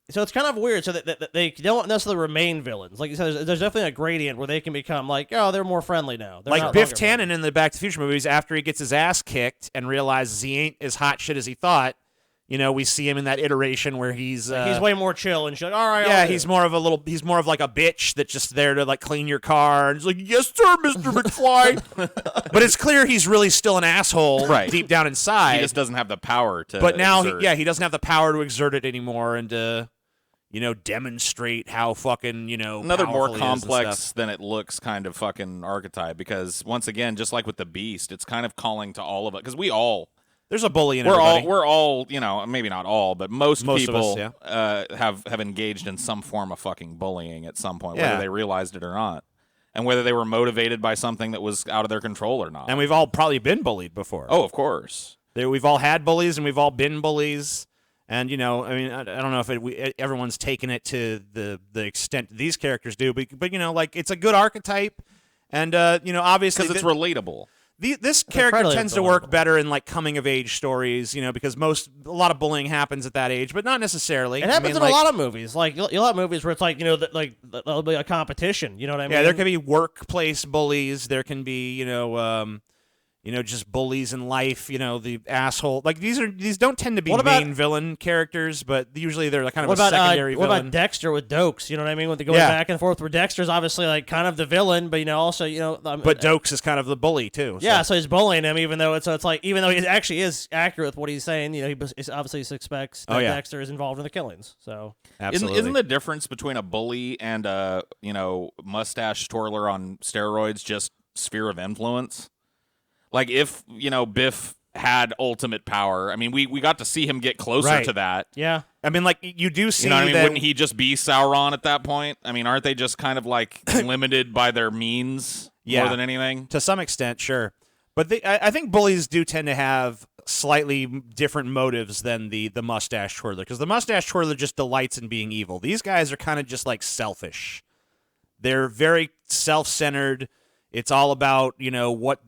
so it's kind of weird. So that they don't necessarily remain villains. Like you said, there's definitely a gradient where they can become like, oh, they're more friendly now. They're Like not Biff longer Tannen villains. in the Back to the Future movies, after he gets his ass kicked and realizes he ain't as hot shit as he thought. We see him in that iteration where he's way more chill and shit. Like, all right, yeah, I'll do he's it. more of like a bitch that's just there to like clean your car and he's like, yes sir, Mr. McFly. But it's clear he's really still an asshole Right. deep down inside. He just doesn't have the power to. But now exert. he doesn't have the power to exert it anymore and demonstrate how fucking, another more powerful he is and complex stuff. than it looks kind of fucking archetype, because once again, just like with the Beast, it's kind of calling to all of it, because There's a bully in we're everybody. all maybe not all, but most Most of people us, have engaged in some form of fucking bullying at some point, Yeah. whether they realized it or not, and whether they were motivated by something that was out of their control or not. And we've all probably been bullied before. Oh, of course. We've all had bullies, and we've all been bullies. And, I don't know if everyone's taken it to the extent these characters do, but it's a good archetype. And, obviously... Because it's relatable. This character incredibly tends to work relatable. better in, coming-of-age stories, because a lot of bullying happens at that age, but not necessarily. It happens in a lot of movies. Like you'll have movies where it's like there'll be a competition. You know what I mean? Yeah, there can be workplace bullies. There can be, just bullies in life. The asshole. These don't tend to be What about- main villain characters, but usually they're kind of What a about secondary what villain. about Dexter with Dokes? You know what I mean? When they go Yeah. back and forth, where Dexter's obviously kind of the villain, but also But Dokes is kind of the bully too. yeah, so he's bullying him, even though it's like even though he actually is accurate with what he's saying. He obviously suspects that Dexter is involved in the killings. So absolutely. Isn't the difference between a bully and a mustache twirler on steroids just sphere of influence? Like if Biff had ultimate power, I mean we got to see him get closer Right. to that. yeah, I mean, you do see You know what I mean? that. Wouldn't he just be Sauron at that point? I mean, aren't they just kind of limited by their means more than anything? To some extent, sure. But I think bullies do tend to have slightly different motives than the mustache twirler, because the mustache twirler just delights in being evil. These guys are kind of just selfish. They're very self-centered. It's all about what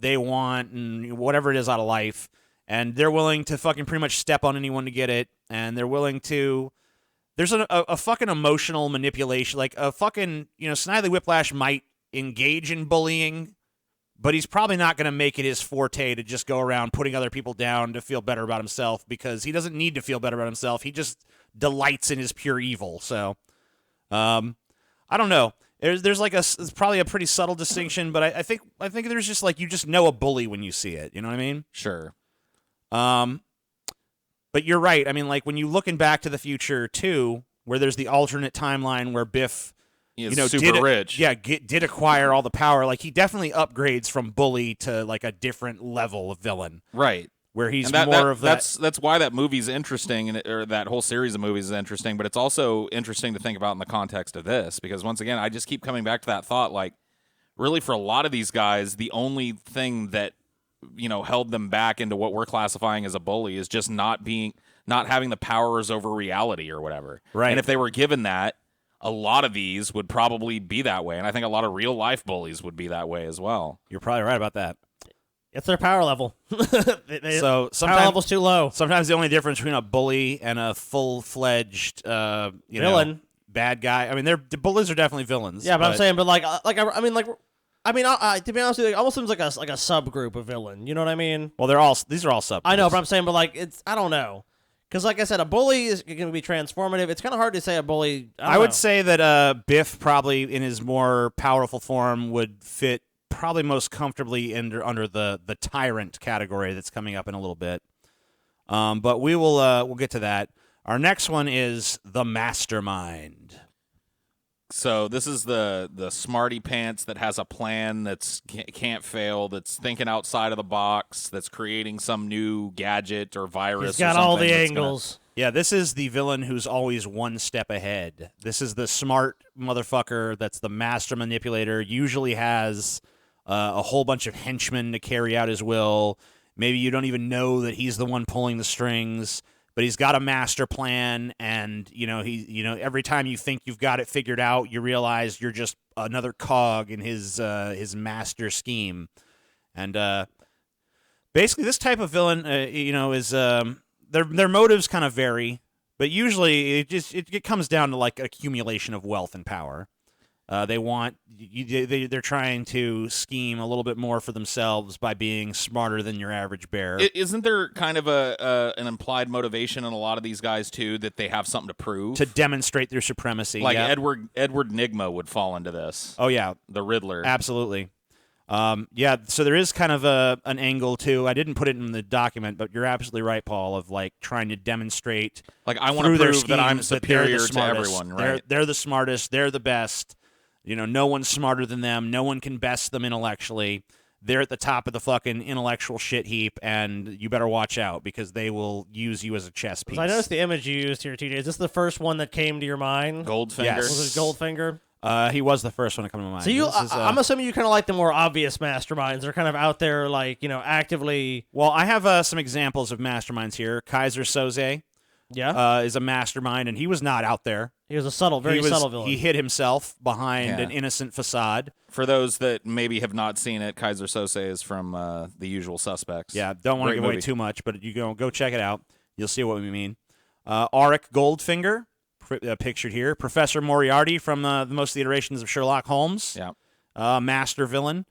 they want and whatever it is out of life, and they're willing to fucking pretty much step on anyone to get it, and they're willing to. There's a fucking emotional manipulation, like a fucking Snidely Whiplash might engage in bullying, but he's probably not going to make it his forte to just go around putting other people down to feel better about himself, because he doesn't need to feel better about himself. He just delights in his pure evil. So, I don't know. There's it's probably a pretty subtle distinction, but I think there's just you just know a bully when you see it. You know what I mean? Sure. But you're right. I mean, when you looking back to the future too, where there's the alternate timeline where Biff, He is super rich. Yeah, did acquire all the power. He definitely upgrades from bully to a different level of villain, Right. where he's And more of that. That's why that movie's interesting, or that whole series of movies is interesting. But it's also interesting to think about in the context of this, because once again, I just keep coming back to that thought. Really, for a lot of these guys, the only thing that held them back into what we're classifying as a bully is just not having the powers over reality or whatever. Right. And if they were given that, a lot of these would probably be that way, and I think a lot of real life bullies would be that way as well. You're probably right about that. it's their power level. So power sometimes level's too low. Sometimes the only difference between a bully and a full-fledged Villain. bad guy. I mean, the bullies are definitely villains. Yeah, but I'm saying, to be honest with you, it almost seems like a subgroup of villain. You know what I mean? Well, these are all subgroups. I know, but I'm saying, I don't know, because like I said, a bully is going to be transformative. It's kind of hard to say a bully. I would say that Biff probably in his more powerful form would fit probably most comfortably under the tyrant category that's coming up in a little bit. But we'll get to that. Our next one is the Mastermind. So this is the smarty pants that has a plan that's can't fail, that's thinking outside of the box, that's creating some new gadget or virus. He's got or all something the that's angles. Yeah, this is the villain who's always one step ahead. This is the smart motherfucker that's the master manipulator, usually has a whole bunch of henchmen to carry out his will. Maybe you don't even know that he's the one pulling the strings, but he's got a master plan, and every time you think you've got it figured out, you realize you're just another cog in his master scheme. And basically, this type of villain, is their motives kind of vary, but usually it comes down to accumulation of wealth and power. They're trying to scheme a little bit more for themselves by being smarter than your average bear. Isn't there kind of an implied motivation in a lot of these guys too, that they have something to prove, to demonstrate their supremacy? Like yeah. Edward Nygma would fall into this. Oh yeah, The Riddler. absolutely. Yeah, so there is kind of an angle too. I didn't put it in the document, but you're absolutely right, Paul, of like trying to demonstrate Like, I want through to their prove that I'm schemes that they're the superior to smartest. everyone, right? They're the smartest. They're the best. No one's smarter than them. No one can best them intellectually. They're at the top of the fucking intellectual shit heap, and you better watch out because they will use you as a chess piece. I noticed the image you used here, TJ. Is this the first one that came to your mind? Goldfinger. Yes. Was it Goldfinger? He was the first one to come to mind. So you, This is, I'm assuming you kind of like the more obvious masterminds. They're kind of out there, like, actively. Well, I have some examples of masterminds here. Kaiser Soze Yeah. is a mastermind, and he was not out there. He was a very subtle villain. He hid himself behind Yeah. an innocent facade. For those that maybe have not seen it, Kaiser Sose is from The Usual Suspects. Yeah, don't want to Great give away movie. too much, but you go check it out. You'll see what we mean. Auric Goldfinger, pictured here. Professor Moriarty from the most iterations of Sherlock Holmes. Yeah. Mastermind.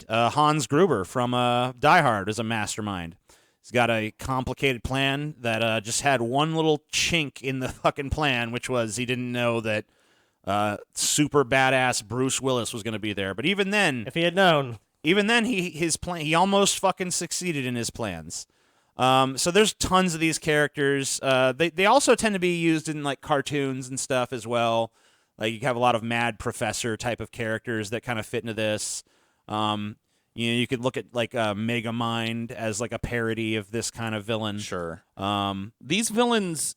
Hans Gruber from Die Hard is a mastermind. He's got a complicated plan that just had one little chink in the fucking plan, which was he didn't know that super badass Bruce Willis was going to be there. But even then, if he had known. he almost fucking succeeded in his plans. So there's tons of these characters. They also tend to be used in like cartoons and stuff as well. Like you have a lot of Mad Professor type of characters that kind of fit into this. You could look at like Megamind as like a parody of this kind of villain. Sure. These villains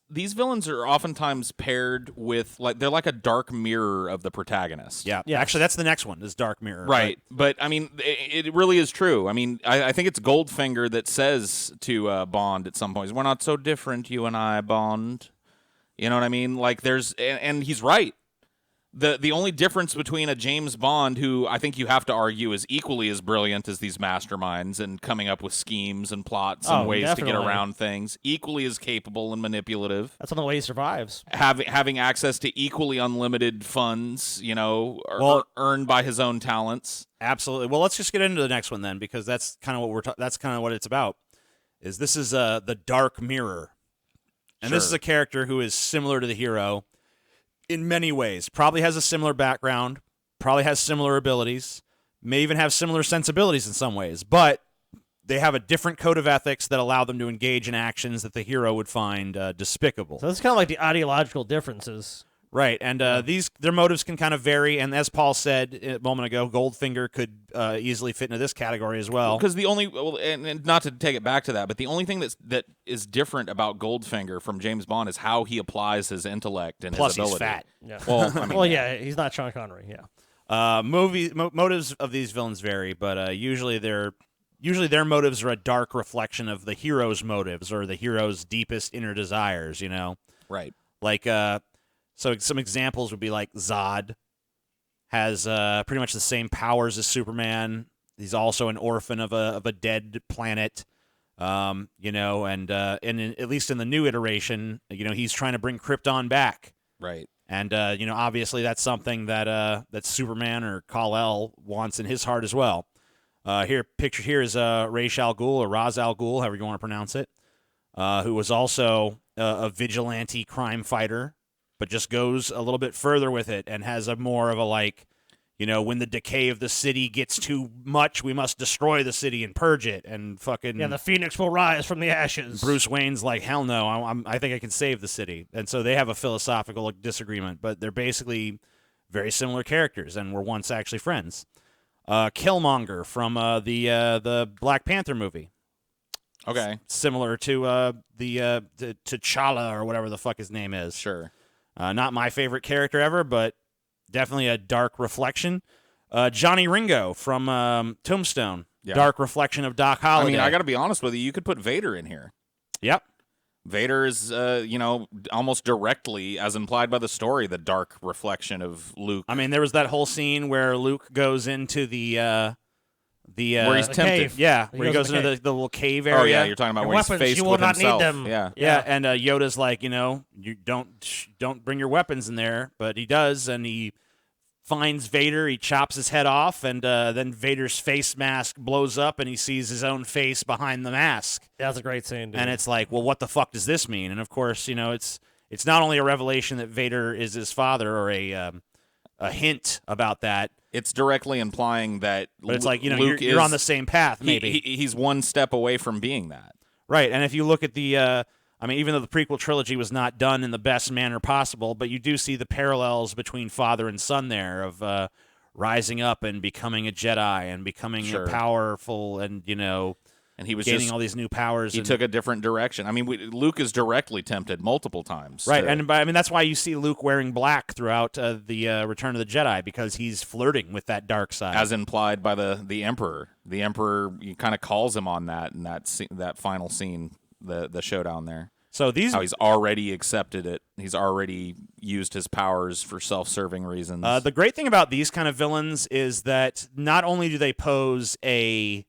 are oftentimes paired with they're like a dark mirror of the protagonist. Yeah. Yes. Actually, that's the next one. Is Dark Mirror. Right. But I mean, it really is true. I mean, I think it's Goldfinger that says to Bond at some point, "We're not so different, you and I, Bond." You know what I mean? Like and he's right. The only difference between a James Bond, who I think you have to argue is equally as brilliant as these masterminds and coming up with schemes and plots and ways to get definitely. around things, equally as capable and manipulative, That's the way he survives. having access to equally unlimited funds, earned by his own talents. Absolutely. Well, let's just get into the next one then, because that's kind of what that's kind of what it's about. This is the Dark Mirror, and this Sure. is a character who is similar to the hero in many ways. Probably has a similar background. Probably has similar abilities. May even have similar sensibilities in some ways, but they have a different code of ethics that allow them to engage in actions that the hero would find despicable. So it's kind of like the ideological differences. Right, and their motives can kind of vary, and as Paul said a moment ago, Goldfinger could easily fit into this category as well. Because and not to take it back to that, but the only thing that is different about Goldfinger from James Bond is how he applies his intellect and Plus, his ability. he's fat. Yeah. Well, I mean, Well, yeah, he's not Sean Connery. Yeah. Motives of these villains vary, but usually their motives are a dark reflection of the hero's motives or the hero's deepest inner desires. right. Like so some examples would be like Zod has pretty much the same powers as Superman. He's also an orphan of a dead planet. And at least in the new iteration, he's trying to bring Krypton back. Right. And obviously that's something that Superman or Kal-El wants in his heart as well. Pictured here is Ra's al Ghul or Ra's al Ghul, however you want to pronounce it, who was also a vigilante crime fighter, but just goes a little bit further with it and has a more of a when the decay of the city gets too much, we must destroy the city and purge it and fucking. Yeah, the phoenix will rise from the ashes. Bruce Wayne's like, hell no, I think I can save the city. And so they have a philosophical disagreement, but they're basically very similar characters and were once actually friends. Killmonger from the Black Panther movie. Okay. Similar to the T'Challa or whatever the fuck his name is. Sure. Not my favorite character ever, but definitely a dark reflection. Johnny Ringo from Tombstone. Yeah. Dark reflection of Doc Holliday. I mean, I got to be honest with you. You could put Vader in here. Yep. Vader is, almost directly, as implied by the story, the dark reflection of Luke. I mean, there was that whole scene where Luke goes into the where he's the tempted. cave. yeah, He where he goes goes in the into the little cave area. Oh yeah, you're talking about Your where he's weapons, faced you will with not need himself. them. Yeah. Yeah, and Yoda's like, you don't bring your weapons in there, but he does, and he finds Vader, he chops his head off, and then Vader's face mask blows up, and he sees his own face behind the mask, That's a great scene, dude. and it's like, well, what the fuck does this mean? And of course, it's not only a revelation that Vader is his father, or a hint about that. It's directly implying that But it's like, Luke you're on the same path, maybe. He's one step away from being that. Right, and if you look at the, even though the prequel trilogy was not done in the best manner possible, but you do see the parallels between father and son there of rising up and becoming a Jedi and becoming powerful and, and he was gaining all these new powers. He took a different direction. I mean, Luke is directly tempted multiple times. Right, and that's why you see Luke wearing black throughout the Return of the Jedi, because he's flirting with that dark side. As implied by the Emperor. The Emperor kind of calls him on that in that final scene, the showdown there. So how he's already accepted it. He's already used his powers for self-serving reasons. The great thing about these kind of villains is that not only do they pose a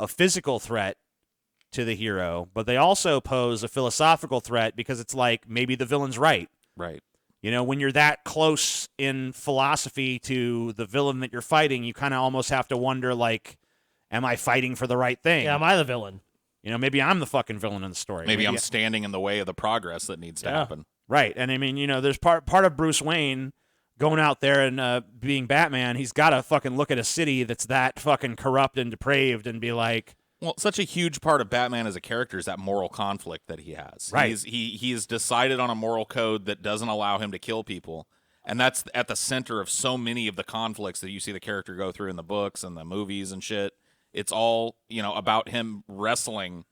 physical threat to the hero, but they also pose a philosophical threat, because it's like maybe the villain's right. Right. When you're that close in philosophy to the villain that you're fighting, you kind of almost have to wonder, like, am I fighting for the right thing? Yeah, am I the villain? Maybe I'm the fucking villain in the story. Maybe I'm standing in the way of the progress that needs to happen. Right. And I mean, there's part of Bruce Wayne going out there and being Batman. He's got to fucking look at a city that's that fucking corrupt and depraved and be like, well, such a huge part of Batman as a character is that moral conflict that he has. Right. He has decided on a moral code that doesn't allow him to kill people. And that's at the center of so many of the conflicts that you see the character go through in the books and the movies and shit. It's all, about him wrestling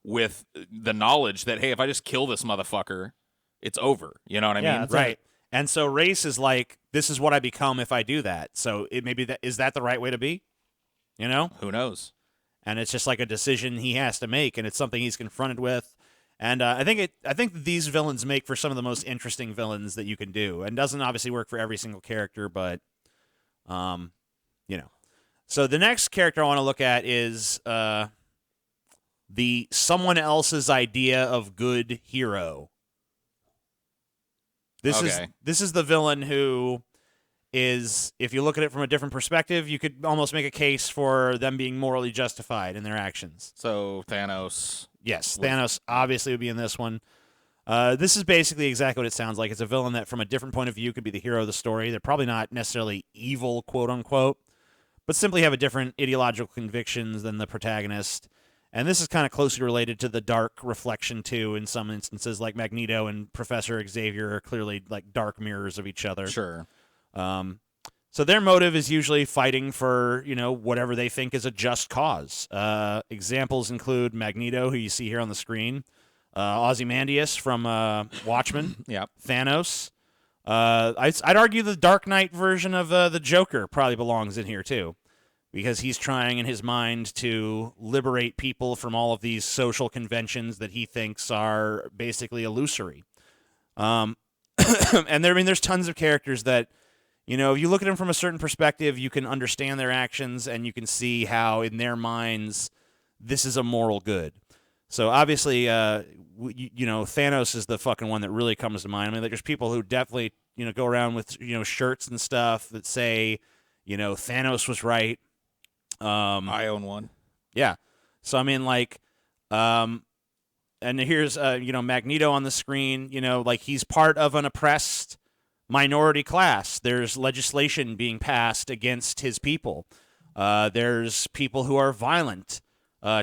with the knowledge that, hey, if I just kill this motherfucker, it's over. You know what I mean? Right. And so race is like, this is what I become if I do that. So is that the right way to be? Who knows? And it's just like a decision he has to make, and it's something he's confronted with. And I think these villains make for some of the most interesting villains that you can do, and doesn't obviously work for every single character, but So the next character I want to look at is the someone else's idea of good hero. This is the villain who is, if you look at it from a different perspective, you could almost make a case for them being morally justified in their actions. So Thanos. Yes, Thanos obviously would be in this one. This is basically exactly what it sounds like. It's a villain that, from a different point of view, could be the hero of the story. They're probably not necessarily evil, quote unquote, but simply have a different ideological convictions than the protagonist. And this is kind of closely related to the dark reflection, too, in some instances, like Magneto and Professor Xavier are clearly like dark mirrors of each other. Sure. So their motive is usually fighting for, whatever they think is a just cause. Examples include Magneto, who you see here on the screen, Ozymandias from Watchmen, Yep. Thanos. I'd argue the Dark Knight version of the Joker probably belongs in here, too, because he's trying in his mind to liberate people from all of these social conventions that he thinks are basically illusory. And there's tons of characters that, if you look at them from a certain perspective, you can understand their actions and you can see how, in their minds, this is a moral good. So obviously, Thanos is the fucking one that really comes to mind. I mean, there's people who definitely, go around with, shirts and stuff that say, Thanos was right. I own one. Yeah. So, I mean, and here's, Magneto on the screen, he's part of an oppressed minority class. There's legislation being passed against his people. There's people who are violent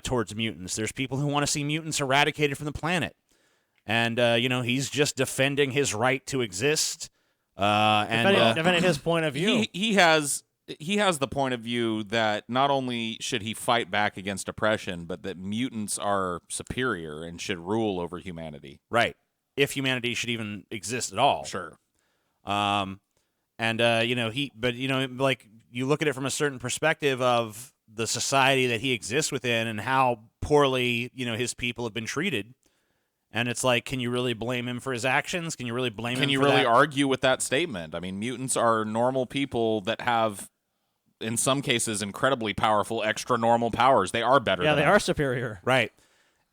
towards mutants. There's people who want to see mutants eradicated from the planet. And, he's just defending his right to exist. Defending his point of view. He has the point of view that not only should he fight back against oppression, but that mutants are superior and should rule over humanity. Right. If humanity should even exist at all. Sure. You look at it from a certain perspective of the society that he exists within and how poorly, his people have been treated. And it's like, can you really blame him for his actions? Can you really blame him for that? Can you really argue with that statement? I mean, mutants are normal people that have, in some cases, incredibly powerful extra normal powers. They are better than they us. are superior. Right.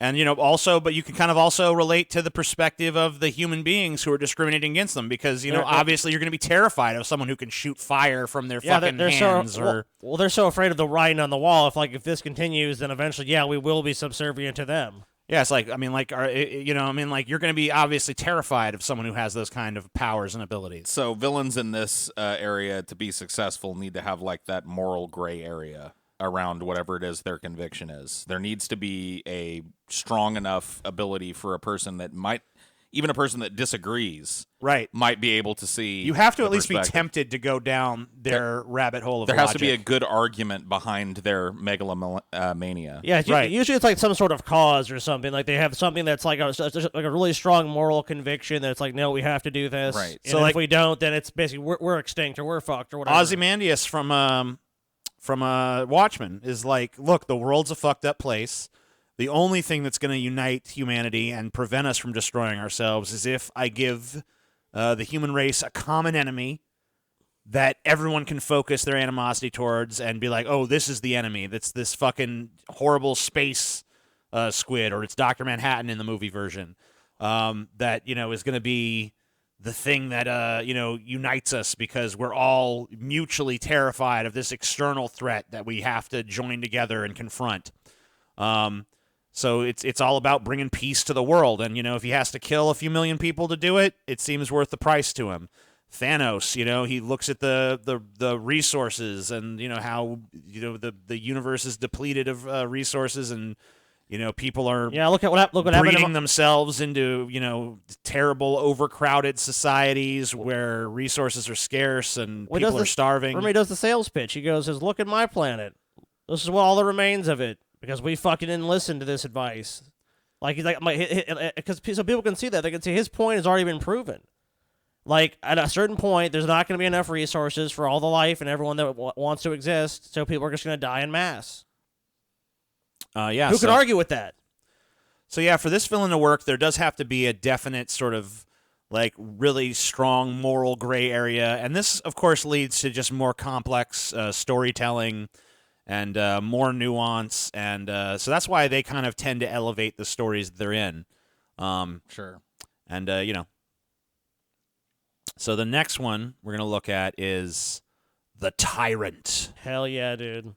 And, but you can kind of also relate to the perspective of the human beings who are discriminating against them because, obviously you're going to be terrified of someone who can shoot fire from their fucking hands. They're so afraid of the writing on the wall. If this continues, then eventually, we will be subservient to them. Yeah, it's like, I mean, like, you're going to be obviously terrified of someone who has those kind of powers and abilities. So villains in this area to be successful need to have like that moral gray area around whatever it is their conviction is. There needs to be a strong enough ability for a person that might, even a person that disagrees, right, might be able to see. You have to the at least be perspective. tempted to go down their rabbit hole of There logic. has to be a good argument behind their megalomania. Yeah, Right. Usually it's like some sort of cause or something. Like they have something that's like a really strong moral conviction that's like, no, we have to do this. Right. And So, like, if we don't, then it's basically we're extinct or we're fucked or whatever. Ozymandias from Watchmen is like, look, the world's a fucked up place. The only thing that's going to unite humanity and prevent us from destroying ourselves is if I give the human race a common enemy that everyone can focus their animosity towards and be like, oh, this is the enemy. That's this fucking horrible space squid, or it's Dr. Manhattan in the movie version, that, is going to be the thing that, unites us because we're all mutually terrified of this external threat that we have to join together and confront. So it's all about bringing peace to the world. And, if he has to kill a few million people to do it, it seems worth the price to him. Thanos, he looks at the resources and, how, the universe is depleted of resources and, people are look what happened. breeding themselves into, terrible, overcrowded societies where resources are scarce and people are starving. Remember, he does the sales pitch. He says, look at my planet. This is what all that remains of it. Because we fucking didn't listen to this advice. Like, he's like, because so people can see that. They can see his point has already been proven. Like, at a certain point, there's not going to be enough resources for all the life and everyone that wants to exist, so people are just going to die en masse. Who could argue with that? So, yeah, for this villain to work, there does have to be a definite sort of, like, really strong moral gray area. And this, of course, leads to just more complex storytelling and more nuance, and so that's why they kind of tend to elevate the stories they're in. Sure. And, so the next one we're going to look at is the Tyrant. Hell yeah, dude.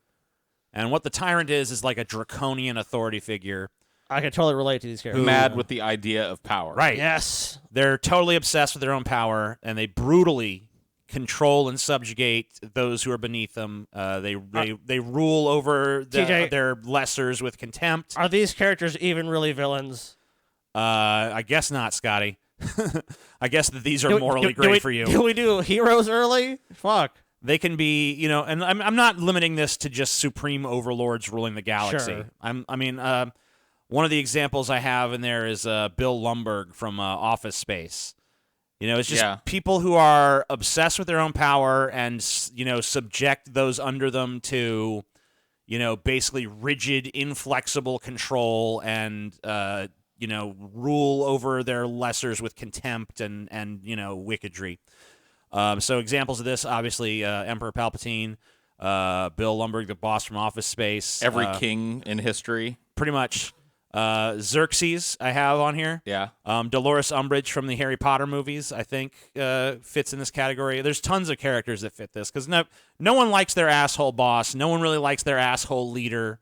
And what the Tyrant is like a draconian authority figure. I can totally relate to these characters. Mad with the idea of power. Right. Yes. They're totally obsessed with their own power, and they brutally control and subjugate those who are beneath them. They rule over their lessers with contempt. Are these characters even really villains? I guess not, Scotty. I guess that these are morally great for you. Do we do heroes early? Fuck. They can be, and I'm not limiting this to just supreme overlords ruling the galaxy. Sure. One of the examples I have in there is Bill Lumbergh from Office Space. It's just people who are obsessed with their own power and, subject those under them to, basically rigid, inflexible control and, rule over their lessers with contempt and wickedry. So examples of this, obviously, Emperor Palpatine, Bill Lumbergh, the boss from Office Space. Every king in history. Pretty much. Xerxes, I have on here. Yeah. Dolores Umbridge from the Harry Potter movies, I think, fits in this category. There's tons of characters that fit this because no one likes their asshole boss. No one really likes their asshole leader.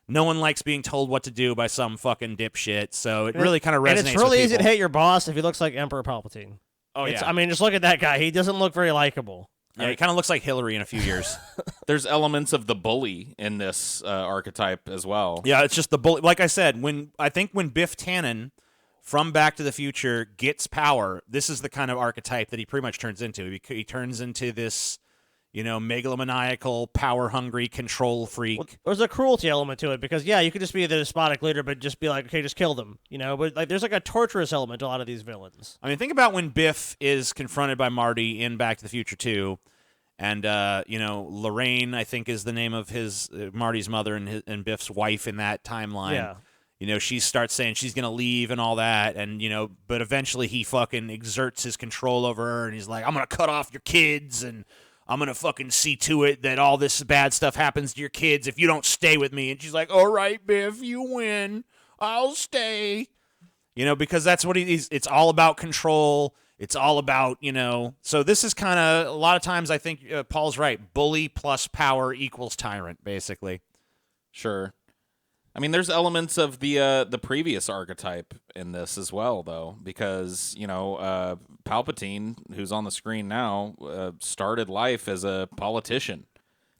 No one likes being told what to do by some fucking dipshit. So it really kind of resonates. And it's really with easy to people. hate your boss if he looks like Emperor Palpatine. Oh, yeah. Just look at that guy. He doesn't look very likable. Yeah, he kind of looks like Hillary in a few years. There's elements of the bully in this archetype as well. Yeah, it's just the bully. Like I said, when Biff Tannen from Back to the Future gets power, this is the kind of archetype that he pretty much turns into. He turns into this, megalomaniacal, power-hungry control freak. Well, there's a cruelty element to it because, you could just be the despotic leader, but just be like, okay, just kill them, But like, there's like a torturous element to a lot of these villains. I mean, think about when Biff is confronted by Marty in Back to the Future 2, and Lorraine, I think, is the name of his Marty's mother and Biff's wife in that timeline. Yeah. She starts saying she's gonna leave and all that, and but eventually he fucking exerts his control over her, and he's like, I'm gonna cut off your kids and I'm going to fucking see to it that all this bad stuff happens to your kids if you don't stay with me. And she's like, all right, Biff, you win. I'll stay. Because that's what he's. It's all about control. It's all about, So this is kind of, a lot of times I think Paul's right. Bully plus power equals tyrant, basically. Sure. I mean, there's elements of the previous archetype in this as well, though, because Palpatine, who's on the screen now, started life as a politician,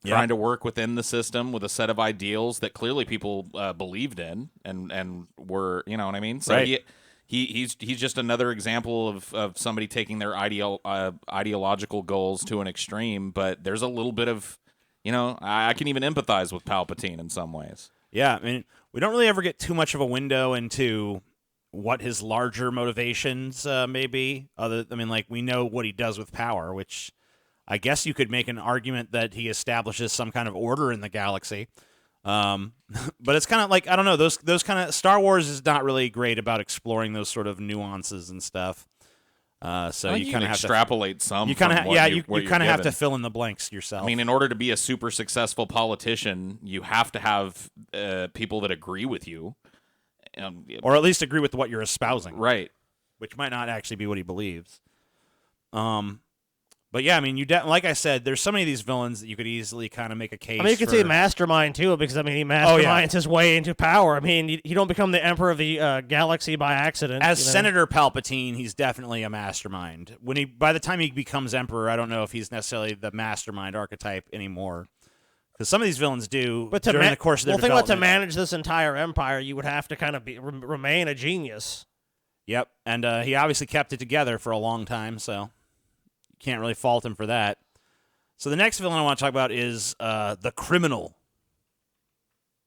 trying to work within the system with a set of ideals that clearly people believed in and were, you know what I mean? So Right. he's just another example of somebody taking their ideological goals to an extreme. But there's a little bit of, I can even empathize with Palpatine in some ways. Yeah, I mean, we don't really ever get too much of a window into what his larger motivations may be. We know what he does with power, which I guess you could make an argument that he establishes some kind of order in the galaxy. But it's kind of like, I don't know, those kind of Star Wars is not really great about exploring those sort of nuances and stuff. So you kind of have extrapolate some. You kind of you kind of have to given. fill in the blanks yourself. I mean, in order to be a super successful politician, you have to have people that agree with you, or at least agree with what you're espousing, right? Which might not actually be what he believes. But yeah, I mean, like I said, there's so many of these villains that you could easily kind of make a case. I mean, you could say Mastermind too, because I mean, he masterminds his way into power. I mean, you don't become the emperor of the galaxy by accident. As Senator Palpatine, he's definitely a mastermind. By the time he becomes emperor, I don't know if he's necessarily the mastermind archetype anymore. Because some of these villains do, but during the course of their development. To manage this entire empire, you would have to kind of remain a genius. Yep, and he obviously kept it together for a long time, so can't really fault him for that. So the next villain I want to talk about is the Criminal.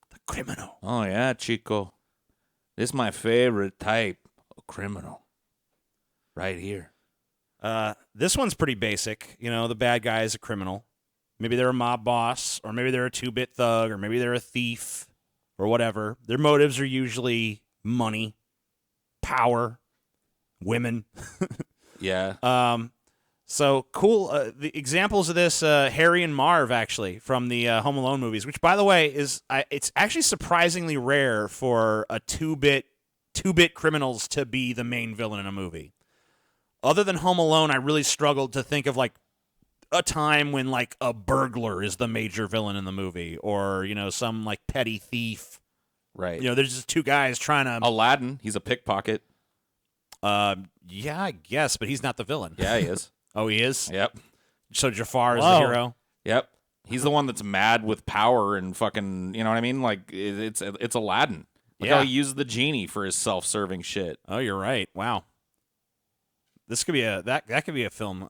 The Criminal. Oh, yeah, Chico. This is my favorite type of criminal. Right here. This one's pretty basic. The bad guy is a criminal. Maybe they're a mob boss, or maybe they're a 2-bit thug, or maybe they're a thief, or whatever. Their motives are usually money, power, women. Yeah. So cool. The examples of this, Harry and Marv, actually, from the Home Alone movies, which, by the way, it's actually surprisingly rare for a 2-bit criminals to be the main villain in a movie. Other than Home Alone, I really struggled to think of like a time when like a burglar is the major villain in the movie, or some like petty thief. Right. There's just two guys trying to. Aladdin, he's a pickpocket. Yeah, I guess, but he's not the villain. Yeah, he is. Oh, he is? Yep. So Jafar is the hero? Yep. He's the one that's mad with power and fucking, you know what I mean? Like, it's Aladdin. Like how he used the genie for his self-serving shit. Oh, you're right. Wow. This could be that could be a film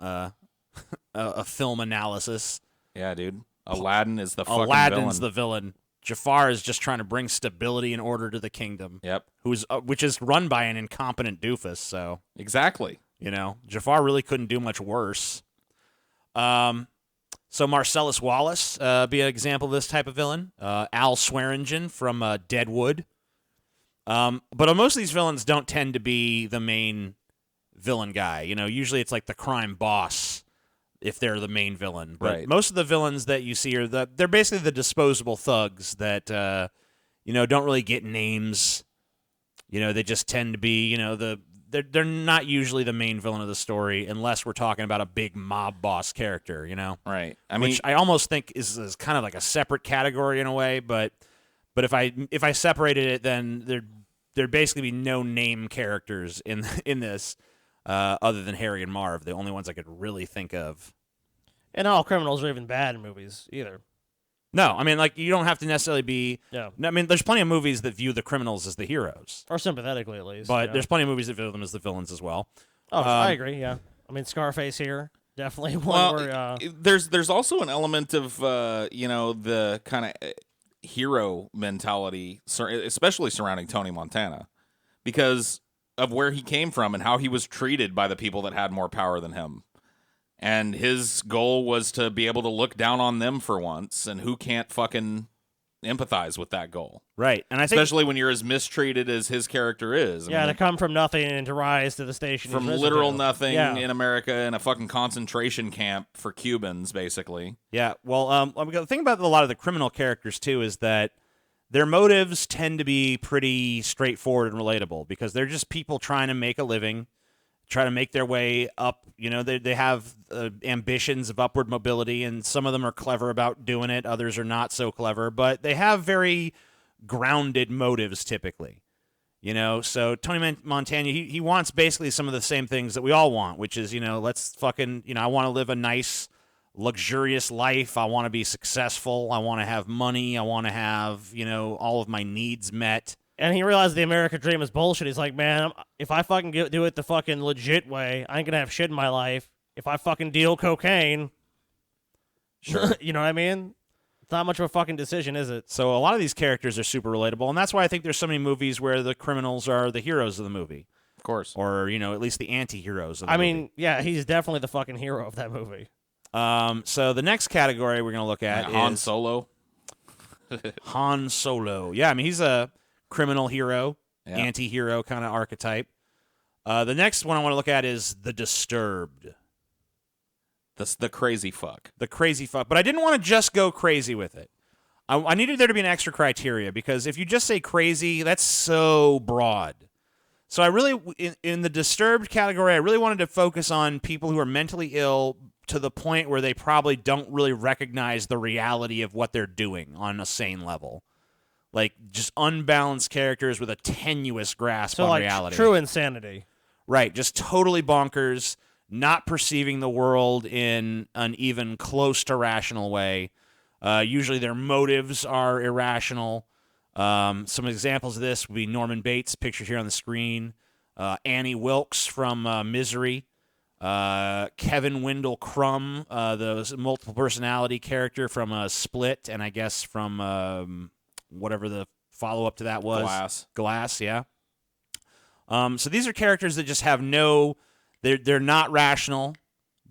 a film analysis. Yeah, dude. Aladdin is the fucking Aladdin's villain. the villain. Jafar is just trying to bring stability and order to the kingdom. Yep. Which is run by an incompetent doofus, so. Exactly. Jafar really couldn't do much worse. So Marcellus Wallace be an example of this type of villain. Al Swearingen from Deadwood. But most of these villains don't tend to be the main villain guy. Usually it's like the crime boss if they're the main villain. But right. Most of the villains that you see are they're basically the disposable thugs that don't really get names. They just tend to be they're not usually the main villain of the story unless we're talking about a big mob boss character, Right. Which I almost think is kind of like a separate category in a way, but if I separated it, then there'd basically be no name characters in this other than Harry and Marv, the only ones I could really think of. And all criminals are even bad in movies either. No, I mean, like, you don't have to necessarily be. Yeah. I mean, there's plenty of movies that view the criminals as the heroes, or sympathetically at least. but there's plenty of movies that view them as the villains as well. Oh, I agree. Yeah. I mean, Scarface here definitely one where. There's also an element of the kind of hero mentality, especially surrounding Tony Montana, because of where he came from and how he was treated by the people that had more power than him. And his goal was to be able to look down on them for once, and who can't fucking empathize with that goal? Right. And I think especially when you're as mistreated as his character is. To come from nothing and to rise to the station. From literal nothing in America in a fucking concentration camp for Cubans, basically. Yeah. Well, the thing about a lot of the criminal characters, too, is that their motives tend to be pretty straightforward and relatable because they're just people trying to make a living, try to make their way up. They have ambitions of upward mobility, and some of them are clever about doing it. Others are not so clever, but they have very grounded motives typically. You know, so Tony Montana, he wants basically some of the same things that we all want, which is, let's fucking, I want to live a nice, luxurious life. I want to be successful. I want to have money. I want to have, all of my needs met. And he realized the American dream is bullshit. He's like, man, if I fucking do it the fucking legit way, I ain't gonna have shit in my life. If I fucking deal cocaine, Sure. you know what I mean? It's not much of a fucking decision, is it? So a lot of these characters are super relatable, and that's why I think there's so many movies where the criminals are the heroes of the movie. Of course. Or, at least the anti-heroes of the movie. mean, yeah, he's definitely the fucking hero of that movie. So the next category we're going to look at Han is Solo. Han Solo. Yeah, I mean, he's a criminal hero, anti-hero kind of archetype. The next one I want to look at is the Disturbed. The crazy fuck. The crazy fuck. But I didn't want to just go crazy with it. I needed there to be an extra criteria, because if you just say crazy, that's so broad. So I really, in the Disturbed category, I really wanted to focus on people who are mentally ill to the point where they probably don't really recognize the reality of what they're doing on a sane level. Like, just unbalanced characters with a tenuous grasp on reality. True insanity. Right, just totally bonkers, not perceiving the world in an even close to rational way. Usually their motives are irrational. Some examples of this would be Norman Bates, pictured here on the screen, Annie Wilkes from Misery, Kevin Wendell Crumb, the multiple personality character from Split, and I guess from whatever the follow-up to that was. Glass, yeah. So these are characters that just have they're not rational.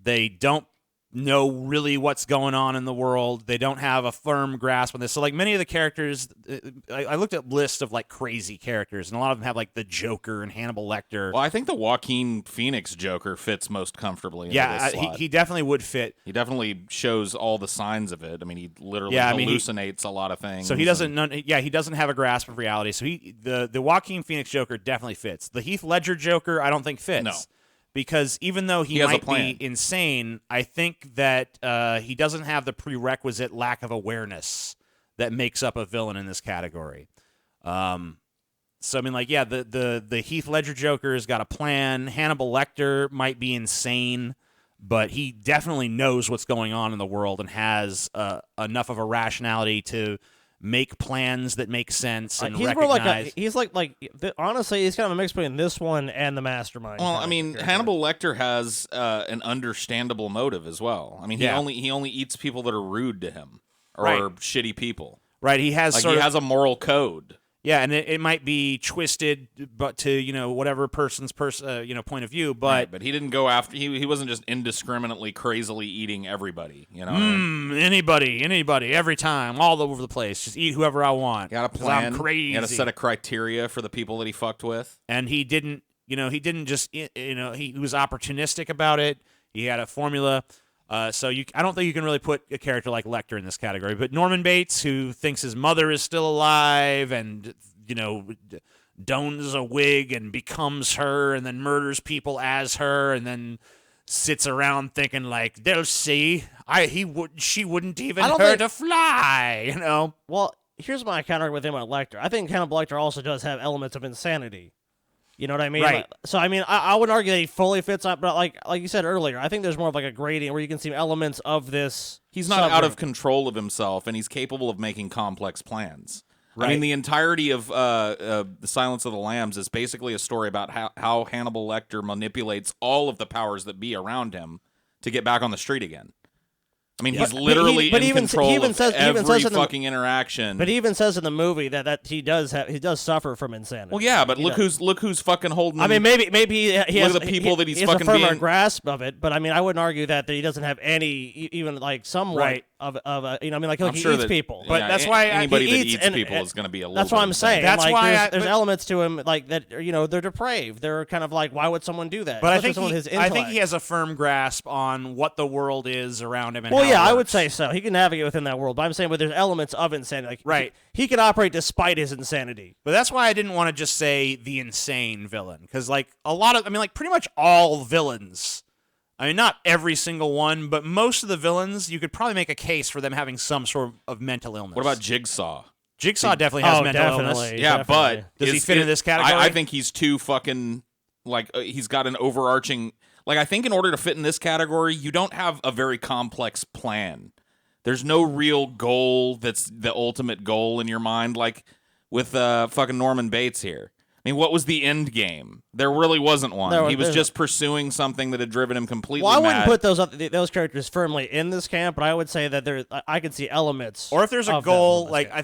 They don't know really what's going on in the world. They don't have a firm grasp on this. So, like, many of the characters, I looked at lists of, like, crazy characters, and a lot of them have, like, the Joker and Hannibal Lecter. Well, I think the Joaquin Phoenix Joker fits most comfortably into this slot. He definitely would fit. He definitely shows all the signs of it. I mean, he literally hallucinates a lot of things. So he doesn't. He doesn't have a grasp of reality. So the Joaquin Phoenix Joker definitely fits. The Heath Ledger Joker, I don't think fits. No. Because even though he might be insane, I think that he doesn't have the prerequisite lack of awareness that makes up a villain in this category. So I mean, like, yeah, the Heath Ledger Joker has got a plan. Hannibal Lecter might be insane, but he definitely knows what's going on in the world and has enough of a rationality to make plans that make sense and he's recognize. Honestly, he's kind of a mix between this one and the Mastermind. Well, I mean, Hannibal Lecter has an understandable motive as well. I mean, he only eats people that are rude to him or shitty people. Right, he has has a moral code. Yeah, and it might be twisted, but to whatever person's point of view. But he didn't go after. He wasn't just indiscriminately, crazily eating everybody. You know, anybody, every time, all over the place. Just eat whoever I want. Got a plan. I'm crazy. Got a set of criteria for the people that he fucked with. And he didn't. He didn't just. He was opportunistic about it. He had a formula. So I don't think you can really put a character like Lecter in this category. But Norman Bates, who thinks his mother is still alive and, dons a wig and becomes her and then murders people as her and then sits around thinking, like, they'll see. She wouldn't even hurt a fly, Well, here's my counter with him on Lecter. I think Hannibal Lecter also does have elements of insanity. You know what I mean? Right. So, I mean, I wouldn't argue that he fully fits up, but like you said earlier, I think there's more of like a gradient where you can see elements of this. He's not out of control of himself, and he's capable of making complex plans. Right. I mean, the entirety of The Silence of the Lambs is basically a story about how Hannibal Lecter manipulates all of the powers that be around him to get back on the street again. I mean, he's literally in control of every fucking interaction. But he even says in the movie that he does suffer from insanity. Well, yeah, but look who's fucking holding. I mean, maybe he has the people that he's he fucking has a firmer being grasp of it. But I mean, I wouldn't argue that he doesn't have any even like somewhat of he eats people. But that's why anybody he that eats eats people is going to be a little. That's what I'm saying. That's like, why there's elements to him like that. They're depraved. They're kind of like, why would someone do that? But I think he has a firm grasp on what the world is around him. And well, how yeah, it I would works. say so. He can navigate within that world. But I'm saying, there's elements of insanity. Like, right. He can operate despite his insanity. But that's why I didn't want to just say the insane villain, because pretty much all villains. I mean, not every single one, but most of the villains, you could probably make a case for them having some sort of mental illness. What about Jigsaw? Jigsaw definitely has mental illness. definitely. Yeah, definitely. but Does he fit in this category? I think he's too fucking like he's got an overarching like I think in order to fit in this category, you don't have a very complex plan. There's no real goal that's the ultimate goal in your mind, like with fucking Norman Bates here. I mean, what was the end game? There really wasn't one. He was just pursuing something that had driven him completely Well, I mad. wouldn't put those characters firmly in this camp, but I would say that I could see elements. Or if there's a of them goal, in this like camp.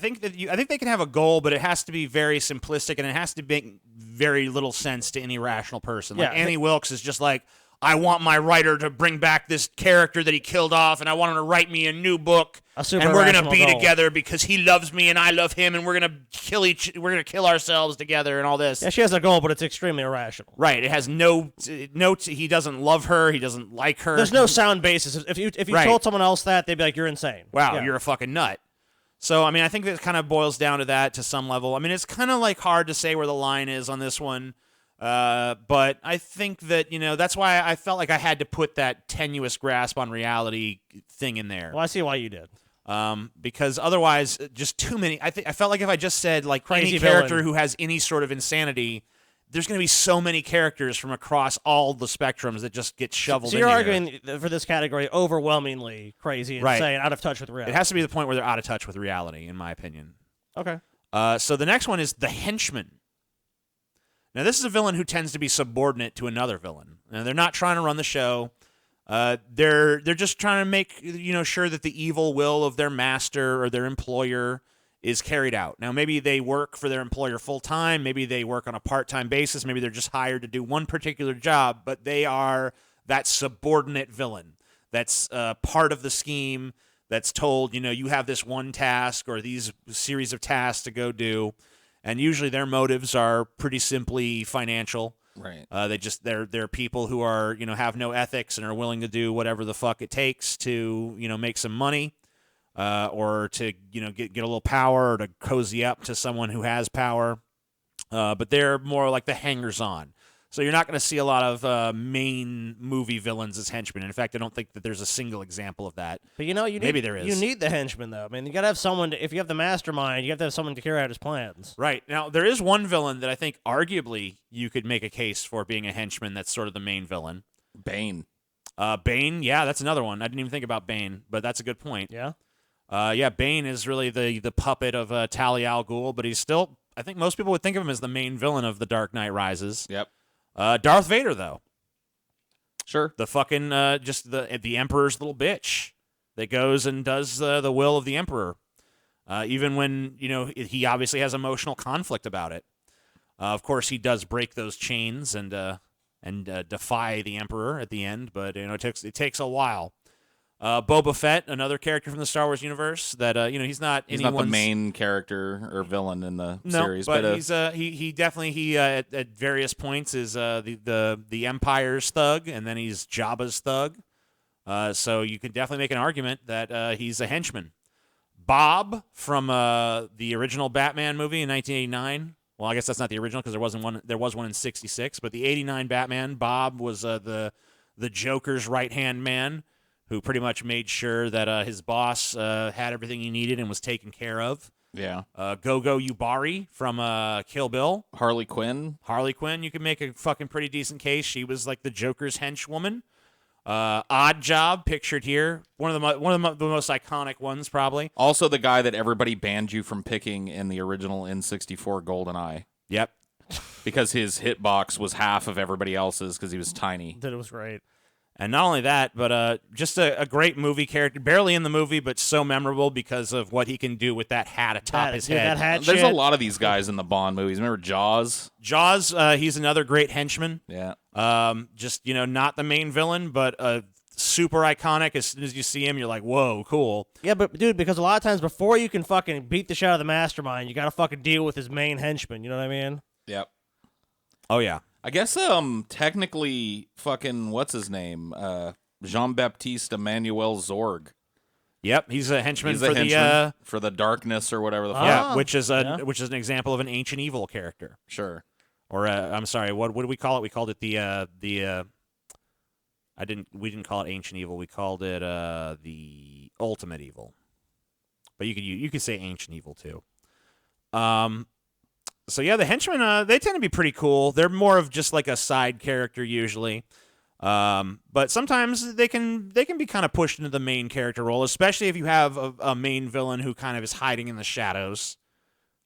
I think they can have a goal, but it has to be very simplistic and it has to make very little sense to any rational person. Like Yeah. Annie Wilkes is just like, I want my writer to bring back this character that he killed off, and I want him to write me a new book, A super and we're gonna rational be goal. together because he loves me and I love him, and we're gonna kill ourselves together and all this. Yeah, she has a goal, but it's extremely irrational. Right. It has he doesn't love her. He doesn't like her. There's no sound basis. If you Right. told someone else that, they'd be like, "You're insane." Wow, Yeah. you're a fucking nut. So, I mean, I think that kind of boils down to that to some level. I mean, it's kind of like hard to say where the line is on this one. But I think that, that's why I felt like I had to put that tenuous grasp on reality thing in there. Well, I see why you did. Because otherwise, just too many. I felt like if I just said like Crazy any character villain. who has any sort of insanity, there's going to be so many characters from across all the spectrums that just get shoveled So in you're here. arguing for this category overwhelmingly crazy, Right. insane, out of touch with reality. It has to be the point where they're out of touch with reality, in my opinion. Okay. So the next one is the Henchman. Now, this is a villain who tends to be subordinate to another villain. Now, they're not trying to run the show. They're just trying to make sure that the evil will of their master or their employer is carried out. Now, maybe they work for their employer full time. Maybe they work on a part-time basis. Maybe they're just hired to do one particular job. But they are that subordinate villain that's part of the scheme. That's told, you have this one task or these series of tasks to go do. And usually their motives are pretty simply financial. Right. They're people who are, have no ethics and are willing to do whatever the fuck it takes to, make some money, or to, get a little power or to cozy up to someone who has power. But they're more like the hangers-on. So you're not going to see a lot of main movie villains as henchmen. In fact, I don't think that there's a single example of that. But maybe there is. You need the henchman, though. I mean, you got to have someone. If you have the mastermind, you have to have someone to carry out his plans. Right. Now, there is one villain that I think arguably you could make a case for being a henchman that's sort of the main villain. Bane. Bane, yeah, that's another one. I didn't even think about Bane, but that's a good point. Yeah. Bane is really the puppet of Talia al Ghul, but he's still, I think most people would think of him as the main villain of The Dark Knight Rises. Yep. Darth Vader, though. Sure. The fucking, just the Emperor's little bitch that goes and does the will of the Emperor. Even when, he obviously has emotional conflict about it. Of course, he does break those chains and defy the Emperor at the end, but, it takes a while. Boba Fett, another character from the Star Wars universe that he's not the main character or villain in the series, but he's he definitely at various points is the Empire's thug, and then he's Jabba's thug. So you could definitely make an argument that he's a henchman. Bob from the original Batman movie in 1989. Well, I guess that's not the original because there wasn't one. There was one in '66, but the '89 Batman, Bob was the Joker's right-hand man, who pretty much made sure that his boss had everything he needed and was taken care of. Yeah. Gogo Yubari from Kill Bill. Harley Quinn. You can make a fucking pretty decent case. She was like the Joker's henchwoman. Odd Job, pictured here. One of the most iconic ones, probably. Also the guy that everybody banned you from picking in the original N64 GoldenEye. Yep. Because his hitbox was half of everybody else's because he was tiny. That was great. And not only that, but just a great movie character. Barely in the movie, but so memorable because of what he can do with that hat atop his head. That hat There's shit. a lot of these guys in the Bond movies. Remember Jaws? Jaws, he's another great henchman. Yeah. Just, not the main villain, but super iconic. As soon as you see him, you're like, whoa, cool. Yeah, but dude, because a lot of times before you can fucking beat the shit out of the mastermind, you got to fucking deal with his main henchman. You know what I mean? Yep. Oh, yeah. I guess technically fucking what's his name? Jean-Baptiste Emmanuel Zorg. Yep, he's a henchman for the darkness or whatever the fuck. Yeah, which is an example of an ancient evil character. Sure. Or I'm sorry, what did we call it? We called it we didn't call it ancient evil. We called it the ultimate evil. But you could say ancient evil too. So yeah, the henchmen, they tend to be pretty cool. They're more of just like a side character usually. But sometimes they can be kind of pushed into the main character role, especially if you have a main villain who kind of is hiding in the shadows,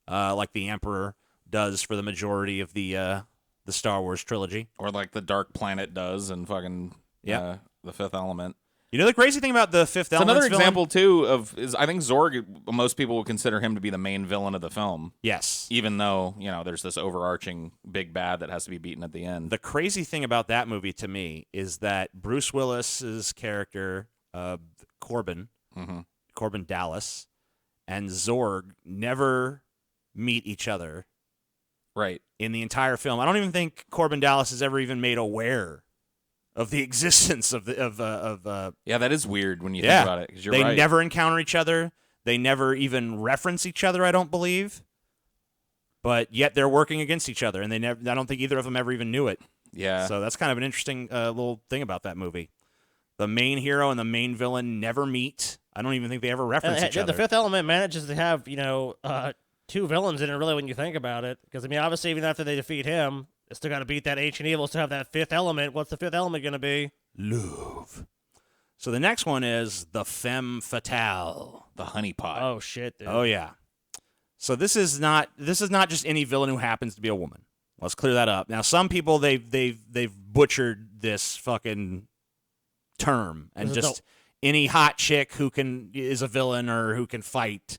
like the Emperor does for the majority of the Star Wars trilogy, or like the Dark Planet does, and fucking the Fifth Element. You know the crazy thing about the Fifth Element? Another example too is I think Zorg. Most people would consider him to be the main villain of the film. Yes. Even though there's this overarching big bad that has to be beaten at the end. The crazy thing about that movie to me is that Bruce Willis's character, Corbin Dallas, and Zorg never meet each other. Right. In the entire film, I don't even think Corbin Dallas is ever even made aware of the existence of yeah, that is weird when you think about it. 'Cause you're they right. never encounter each other. They never even reference each other. I don't believe. But yet they're working against each other, and I don't think either of them ever even knew it. Yeah. So that's kind of an interesting little thing about that movie. The main hero and the main villain never meet. I don't even think they ever reference each other. The Fifth Element manages to have two villains in it, really, when you think about it. Because I mean, obviously, even after they defeat him, they still got to beat that ancient evil. Still have that Fifth Element. What's the Fifth Element going to be? Love. So the next one is the Femme Fatale. The honeypot. Oh shit, dude. Oh yeah. So this is not just any villain who happens to be a woman. Let's clear that up. Now some people they've butchered this fucking term and just any hot chick who is a villain or who can fight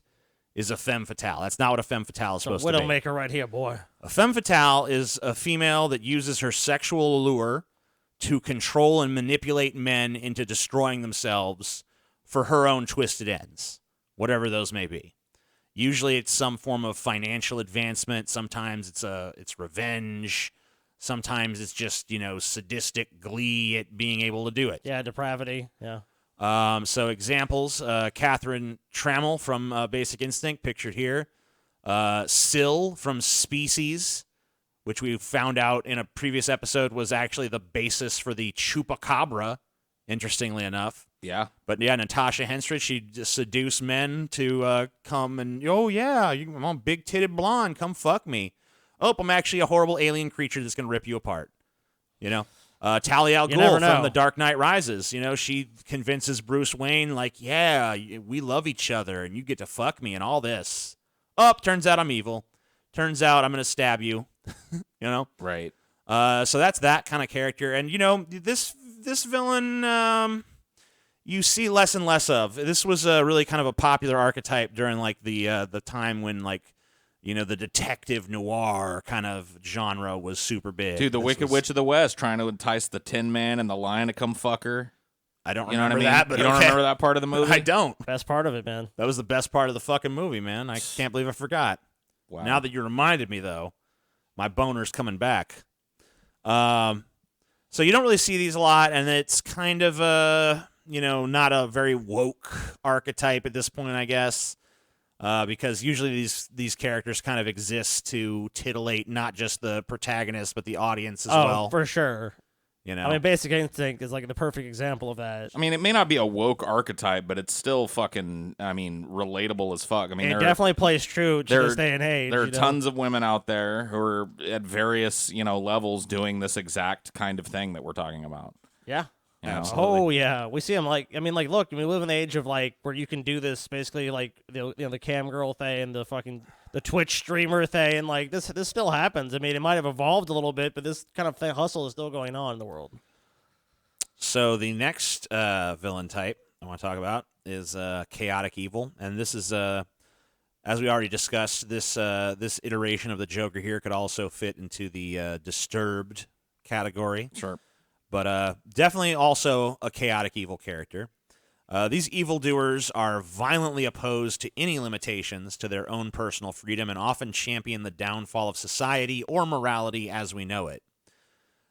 is a femme fatale. That's not what a femme fatale is supposed to be. Widowmaker right here, boy. A femme fatale is a female that uses her sexual allure to control and manipulate men into destroying themselves for her own twisted ends, whatever those may be. Usually it's some form of financial advancement. Sometimes it's revenge. Sometimes it's just, sadistic glee at being able to do it. Yeah, depravity. Yeah. So examples, Catherine Trammell from Basic Instinct, pictured here. Syl from Species, which we found out in a previous episode was actually the basis for the Chupacabra, interestingly enough. Yeah. But yeah, Natasha Henstridge, she'd just seduce men to come and, I'm a big-titted blonde, come fuck me. Oh, I'm actually a horrible alien creature that's going to rip you apart. Talia al Ghul from The Dark Knight Rises. She convinces Bruce Wayne, we love each other, and you get to fuck me and all this. Oh, turns out I'm evil. Turns out I'm going to stab you. Right. So that's that kind of character. And, this villain, you see less and less of. This was really kind of a popular archetype during, the time when, the detective noir kind of genre was super big. Dude, the Wicked Witch of the West trying to entice the Tin Man and the Lion to come fuck her. I don't remember remember that, but you don't remember that part of the movie? I don't. Best part of it, man. That was the best part of the fucking movie, man. I can't believe I forgot. Wow. Now that you reminded me, though, my boner's coming back. So you don't really see these a lot, and it's kind of not a very woke archetype at this point, I guess. Because usually these characters kind of exist to titillate not just the protagonist but the audience as well. Oh, for sure. I mean, Basic Instinct is the perfect example of that. I mean, it may not be a woke archetype, but it's still fucking, relatable as fuck. I mean, it definitely plays true to this day and age. There are tons of women out there who are at various, levels doing this exact kind of thing that we're talking about. Yeah. Absolutely. Oh yeah, we see them look. We live in the age of where you can do this basically the cam girl thing, the Twitch streamer thing, and this still happens. I mean, it might have evolved a little bit, but this kind of hustle is still going on in the world. So the next villain type I want to talk about is chaotic evil, and this is as we already discussed. This iteration of the Joker here could also fit into the disturbed category. Sure. But definitely also a chaotic evil character. These evildoers are violently opposed to any limitations to their own personal freedom and often champion the downfall of society or morality as we know it.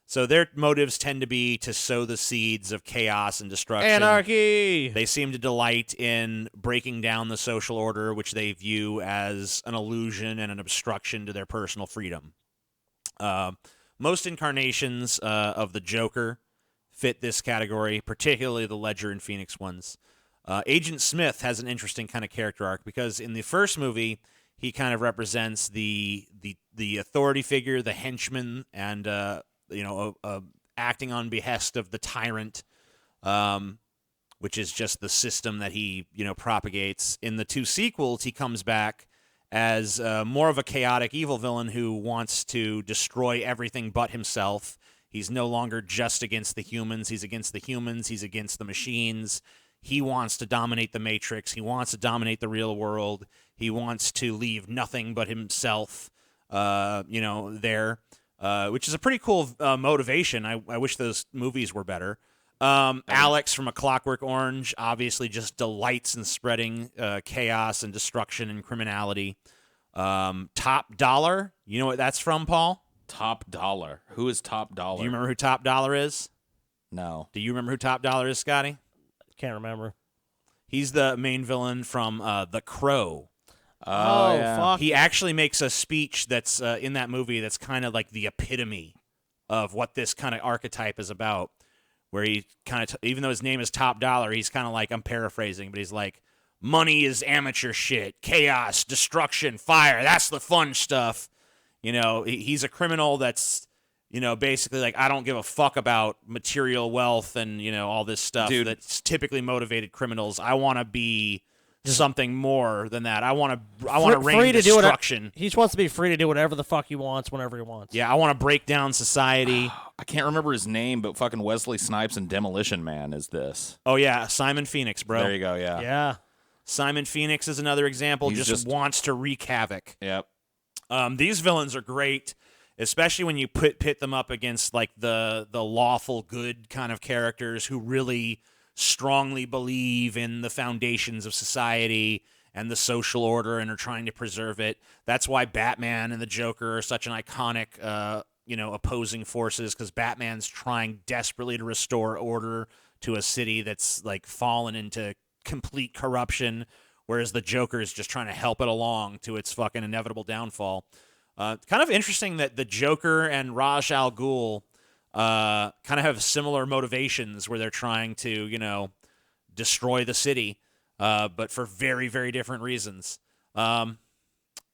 So their motives tend to be to sow the seeds of chaos and destruction. Anarchy! They seem to delight in breaking down the social order, which they view as an illusion and an obstruction to their personal freedom. Most incarnations of the Joker fit this category, particularly the Ledger and Phoenix ones. Agent Smith has an interesting kind of character arc because in the first movie, he kind of represents the authority figure, the henchman, and acting on behest of the tyrant, which is just the system that he propagates. In the 2 sequels, he comes back as more of a chaotic evil villain who wants to destroy everything but himself. He's no longer just against the humans. He's against the humans. He's against the machines. He wants to dominate the Matrix. He wants to dominate the real world. He wants to leave nothing but himself, there, which is a pretty cool motivation. I wish those movies were better. Alex from A Clockwork Orange obviously just delights in spreading chaos and destruction and criminality. Top Dollar, you know what that's from, Paul? Top Dollar. Who is Top Dollar? Do you remember who Top Dollar is? No. Do you remember who Top Dollar is, Scotty? Can't remember. He's the main villain from The Crow. Oh, yeah. fuck. He actually makes a speech that's in that movie that's kind of like the epitome of what this kind of archetype is about, where he kind of, even though his name is Top Dollar, he's kind of like, I'm paraphrasing, but he's like, money is amateur shit, chaos, destruction, fire, that's the fun stuff. He's a criminal that's, basically like, I don't give a fuck about material wealth and, all this stuff that's typically motivated criminals. I want to be something more than that. I want to reign destruction. He just wants to be free to do whatever the fuck he wants whenever he wants. Yeah, I want to break down society. I can't remember his name, but fucking Wesley Snipes in Demolition Man is this. Oh, yeah, Simon Phoenix, bro. There you go, yeah. Yeah. Simon Phoenix is another example. He's Just wants to wreak havoc. Yep. These villains are great, especially when you pit them up against like the lawful good kind of characters who really strongly believe in the foundations of society and the social order and are trying to preserve it. That's why Batman and the Joker are such an iconic, opposing forces, because Batman's trying desperately to restore order to a city that's like fallen into complete corruption, whereas the Joker is just trying to help it along to its fucking inevitable downfall. Kind of interesting that the Joker and Ra's al Ghul kind of have similar motivations where they're trying to, destroy the city, but for very, very different reasons. And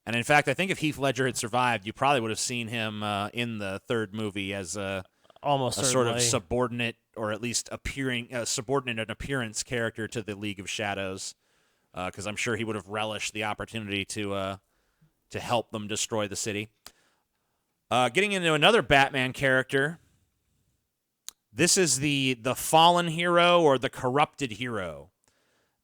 in fact, I think if Heath Ledger had survived, you probably would have seen him in the third movie as Almost a sort of certainly. subordinate, or at least appearing subordinate in appearance character to the League of Shadows, because I'm sure he would have relished the opportunity to help them destroy the city. Getting into another Batman character. This is the fallen hero or the corrupted hero.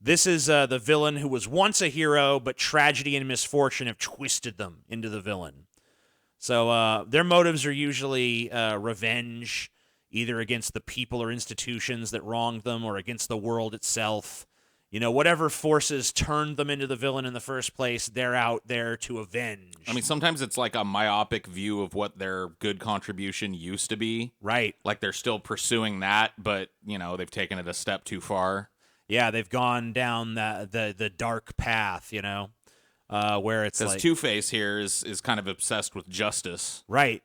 This is the villain who was once a hero, but tragedy and misfortune have twisted them into the villain. So their motives are usually revenge, either against the people or institutions that wronged them or against the world itself. Whatever forces turned them into the villain in the first place, they're out there to avenge. I mean, sometimes it's like a myopic view of what their good contribution used to be. Right. Like they're still pursuing that, but, they've taken it a step too far. Yeah, they've gone down the dark path, where it's like... Because Two-Face here is kind of obsessed with justice. Right.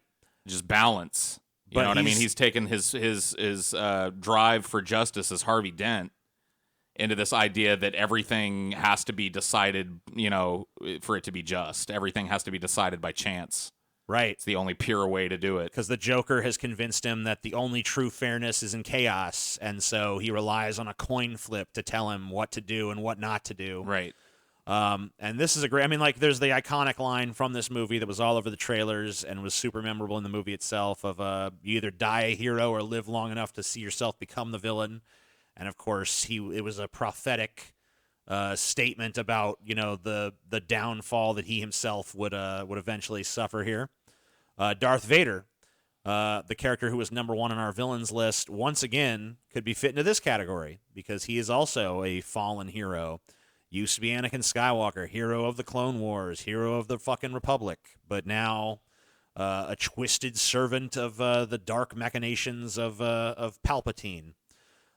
Just balance. You know what I mean? He's taken his drive for justice as Harvey Dent into this idea that everything has to be decided, for it to be just. Everything has to be decided by chance. Right. It's the only pure way to do it. Because the Joker has convinced him that the only true fairness is in chaos, and so he relies on a coin flip to tell him what to do and what not to do. Right. And this is a great... I mean, like, there's the iconic line from this movie that was all over the trailers and was super memorable in the movie itself of you either die a hero or live long enough to see yourself become the villain. And of course, it was a prophetic statement about the downfall that he himself would eventually suffer here. Darth Vader, the character who was number 1 on our villains list, once again could be fit into this category because he is also a fallen hero. Used to be Anakin Skywalker, hero of the Clone Wars, hero of the fucking Republic, but now a twisted servant of the dark machinations of Palpatine.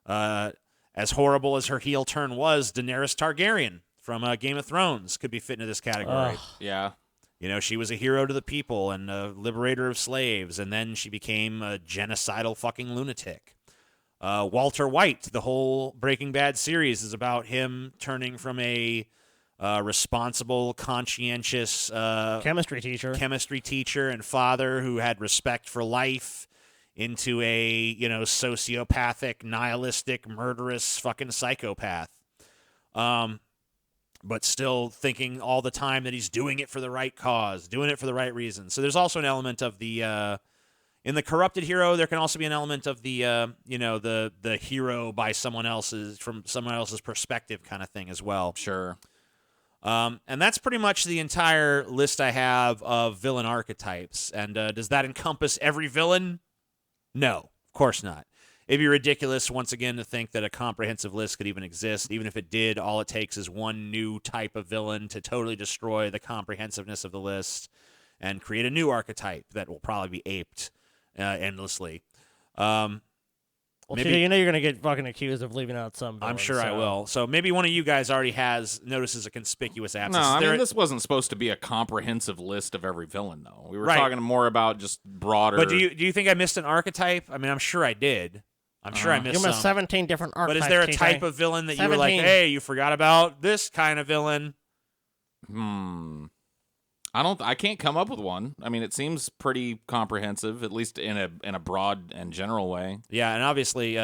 As horrible as her heel turn was, Daenerys Targaryen from Game of Thrones could be fit into this category. Yeah. She was a hero to the people and a liberator of slaves, and then she became a genocidal fucking lunatic. Walter White, the whole Breaking Bad series is about him turning from a responsible, conscientious Chemistry teacher and father who had respect for life into a, sociopathic, nihilistic, murderous fucking psychopath. But still thinking all the time that he's doing it for the right cause, doing it for the right reason. So there's also an element of the in the corrupted hero, there can also be an element of the the hero by from someone else's perspective kind of thing as well. Sure. And that's pretty much the entire list I have of villain archetypes. And does that encompass every villain? No, of course not. It'd be ridiculous, once again, to think that a comprehensive list could even exist. Even if it did, all it takes is one new type of villain to totally destroy the comprehensiveness of the list and create a new archetype that will probably be aped endlessly. Maybe you're going to get fucking accused of leaving out some villains, I'm sure I will. So maybe one of you guys already notices a conspicuous absence. No, I mean, this wasn't supposed to be a comprehensive list of every villain, though. We were talking more about just broader. But do you think I missed an archetype? I mean, I'm sure I did. I'm sure I missed you missed some. 17 different archetypes. But is there a type of villain that you were like, 17. hey, you forgot about this kind of villain? I can't come up with one. I mean, it seems pretty comprehensive, at least in a broad and general way. Yeah, and obviously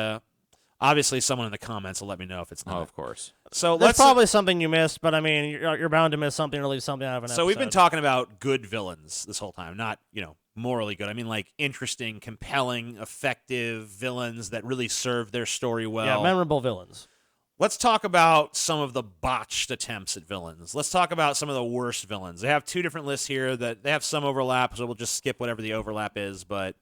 someone in the comments will let me know if it's not. Oh, of course. So There's probably something you missed, but I mean, you're bound to miss something or leave something out of an episode. So we've been talking about good villains this whole time, not, morally good. I mean, like interesting, compelling, effective villains that really serve their story well. Yeah, memorable villains. Let's talk about some of the botched attempts at villains. Let's talk about some of the worst villains. They have two different lists here that they have some overlap, so we'll just skip whatever the overlap is. But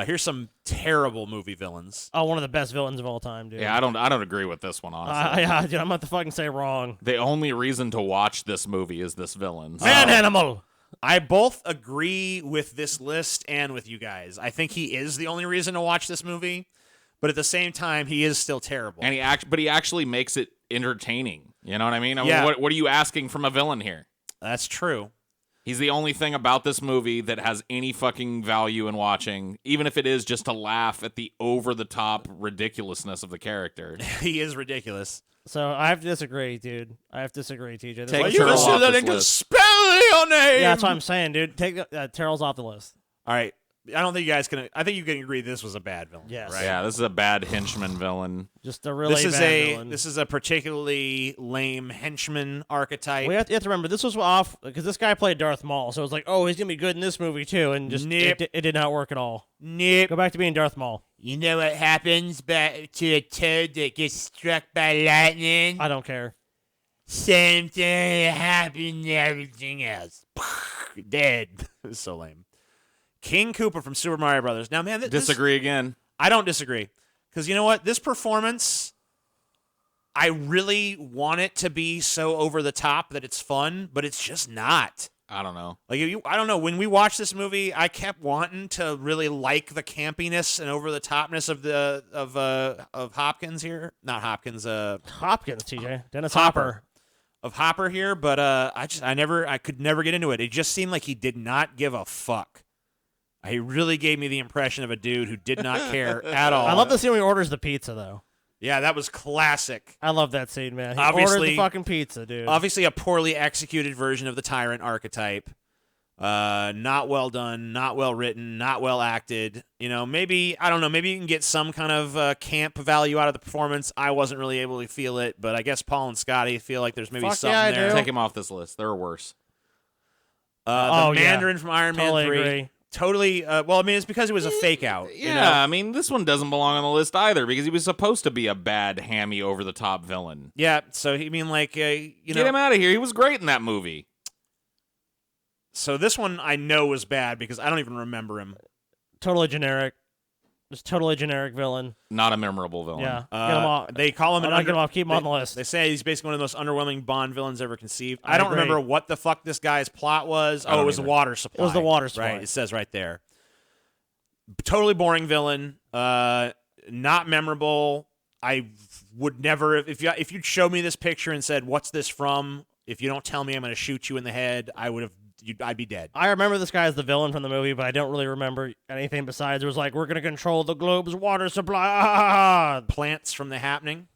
here's some terrible movie villains. Oh, one of the best villains of all time, dude. Yeah, I don't agree with this one, honestly. Yeah, dude, I'm about to fucking say wrong. The only reason to watch this movie is this villain. Man Animal! I both agree with this list and with you guys. I think he is the only reason to watch this movie. But at the same time, he is still terrible. And he actually makes it entertaining. You know what I mean? Yeah. What are you asking from a villain here? That's true. He's the only thing about this movie that has any fucking value in watching, even if it is just to laugh at the over-the-top ridiculousness of the character. He is ridiculous. So I have to disagree, dude. I have to disagree, TJ. Take Well, Terrell you off that this can list. spell your name. Yeah, that's what I'm saying, dude. Take Terrell's off the list. All right. I don't think you guys can. I think you can agree this was a bad villain. Yes. Right? Yeah, this is a bad henchman villain. Just a really bad villain. This is a particularly lame henchman archetype. You have to remember, this was off, because this guy played Darth Maul, so it's like, oh, he's going to be good in this movie, too, and just Nope. it did not work at all. Nope. Go back to being Darth Maul. You know what happens to a toad that gets struck by lightning? I don't care. Same thing that happened to everything else. Dead. It was so lame. King Koopa from Super Mario Brothers. Now, man, Disagree again. I don't disagree. Because you know what? This performance, I really want it to be so over the top that it's fun, but it's just not. I don't know. I don't know. When we watched this movie, I kept wanting to really like the campiness and over the topness of Hopkins here. Not Hopkins. Hopkins, TJ. Dennis Hopper. Hopper. Of Hopper here, but I could never get into it. It just seemed like he did not give a fuck. He really gave me the impression of a dude who did not care at all. I love the scene when he orders the pizza, though. Yeah, that was classic. I love that scene, man. He Obviously- ordered the fucking pizza, dude. Obviously, a poorly executed version of the tyrant archetype. Not well done, not well written, not well acted. Maybe I don't know. Maybe you can get some kind of camp value out of the performance. I wasn't really able to feel it, but I guess Paul and Scotty feel like there's maybe Fuck something yeah, I there. do. Take him off this list. There are worse. The yeah. Mandarin from Iron Totally Man 3. agree. Totally. Well, I mean, it's because it was a fake out. Yeah, I mean, this one doesn't belong on the list either because he was supposed to be a bad, hammy, over-the-top villain. Yeah. So I mean, like, Get him out of here. He was great in that movie. So this one I know was bad because I don't even remember him. Totally generic. Just totally generic villain. Not a memorable villain. Yeah. Get him off. They call him I'm an not get him off. Keep him on the list. They say he's basically one of the most underwhelming Bond villains ever conceived. I I don't agree. remember what the fuck this guy's plot was. I don't Oh, it was the either. water supply. It was the water supply. Right. It says right there. Totally boring villain. Not memorable. I would never if you'd show me this picture and said, "What's this from?" If you don't tell me, I'm going to shoot you in the head. I'd be dead. I remember this guy as the villain from the movie, but I don't really remember anything besides it was like, we're going to control the globe's water supply. Plants from The Happening.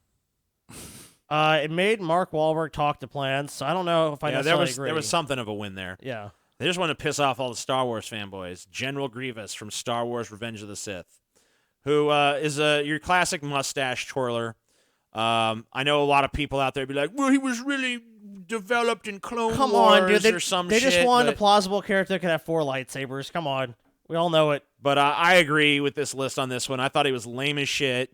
It made Mark Wahlberg talk to plans, so I don't know if I necessarily agree. There was something of a win there. Yeah. They just want to piss off all the Star Wars fanboys. General Grievous from Star Wars Revenge of the Sith, who is your classic mustache twirler. I know a lot of people out there be like, well, he was really developed in Clone Come Wars on, dude. or some they shit. just wanted but, a plausible character that could have 4 lightsabers. Come on. We all know it. But I agree with this list on this one. I thought he was lame as shit.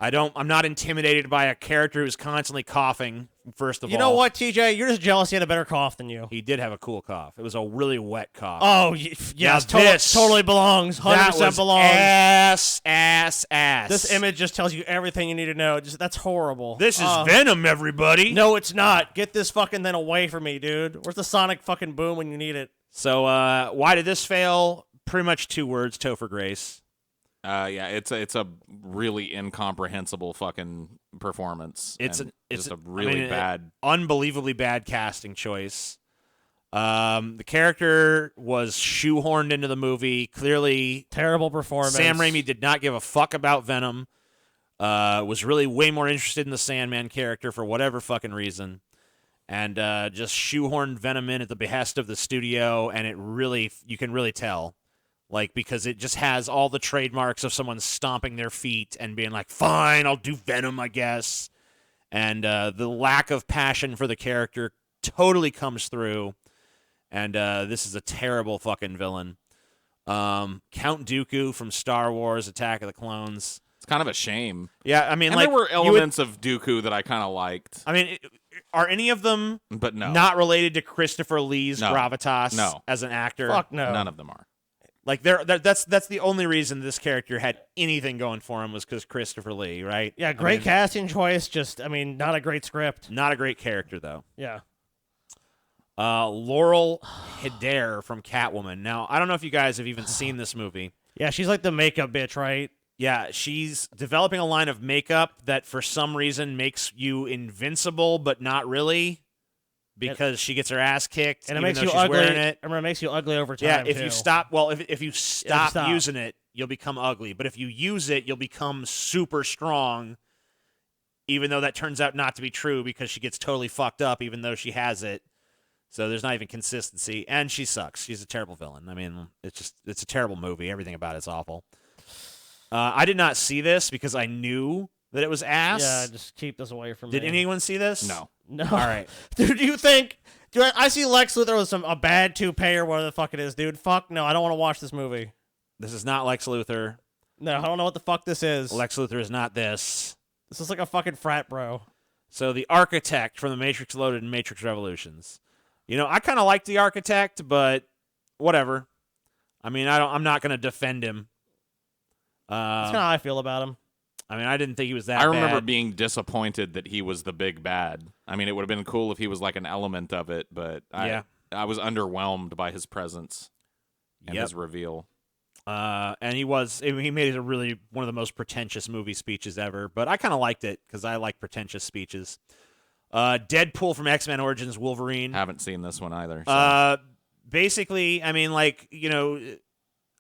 I'm not intimidated by a character who's constantly coughing, first of all. You know what, TJ? You're just jealous he had a better cough than you. He did have a cool cough. It was a really wet cough. Oh, yes. Totally belongs. 100% belongs. Ass. This image just tells you everything you need to know. That's horrible. This is Venom, everybody. No, it's not. Get this fucking thing away from me, dude. Where's the sonic fucking boom when you need it? So, why did this fail? Pretty much 2 words, Topher Grace. Yeah, it's a really incomprehensible fucking performance. It's just a really bad, unbelievably bad casting choice. The character was shoehorned into the movie. Clearly, terrible performance. Sam Raimi did not give a fuck about Venom. Was really way more interested in the Sandman character for whatever fucking reason, and just shoehorned Venom in at the behest of the studio. And you can really tell. Like, because it just has all the trademarks of someone stomping their feet and being like, fine, I'll do Venom, I guess. And the lack of passion for the character totally comes through. And this is a terrible fucking villain. Count Dooku from Star Wars Attack of the Clones. it's kind of a shame. Yeah, I mean, And there were elements of Dooku that I kind of liked. I mean, are any of them But no. not related to Christopher Lee's No. gravitas No. as an actor? Fuck no. None of them are. Like, that's the only reason this character had anything going for him was because Christopher Lee, right? Yeah, great casting choice. Not a great script. Not a great character, though. Yeah. Laurel Hedare from Catwoman. Now, I don't know if you guys have even seen this movie. Yeah, she's like the makeup bitch, right? Yeah, she's developing a line of makeup that for some reason makes you invincible, but not really, because she gets her ass kicked, And it even makes though you she's ugly. wearing it. I remember it makes you ugly over time. Yeah, if too. you stop, if you stop stop. using it, you'll become ugly. But if you use it, you'll become super strong, even though that turns out not to be true because she gets totally fucked up even though she has it. So there's not even consistency. And she sucks. She's a terrible villain. I mean, it's a terrible movie. Everything about it's awful. I did not see this because I knew that it was ass. Yeah, just keep this away from me. Did anyone see this? No. No. All right. Dude, I see Lex Luthor with a bad toupee or whatever the fuck it is, dude. Fuck no, I don't want to watch this movie. This is not Lex Luthor. No, I don't know what the fuck this is. Lex Luthor is not this. This is like a fucking frat bro. So the Architect from The Matrix Reloaded and Matrix Revolutions. You know, I kind of like the Architect, but whatever. I mean, I'm not going to defend him. That's kind of how I feel about him. I mean, I didn't think he was that I remember bad. being disappointed that he was the big bad. I mean, it would have been cool if he was like an element of it, but I was underwhelmed by his presence and his reveal. And he made it a really one of the most pretentious movie speeches ever, but I kind of liked it because I like pretentious speeches. Deadpool from X-Men Origins Wolverine. Haven't seen this one either. So. Basically, I mean, like, you know,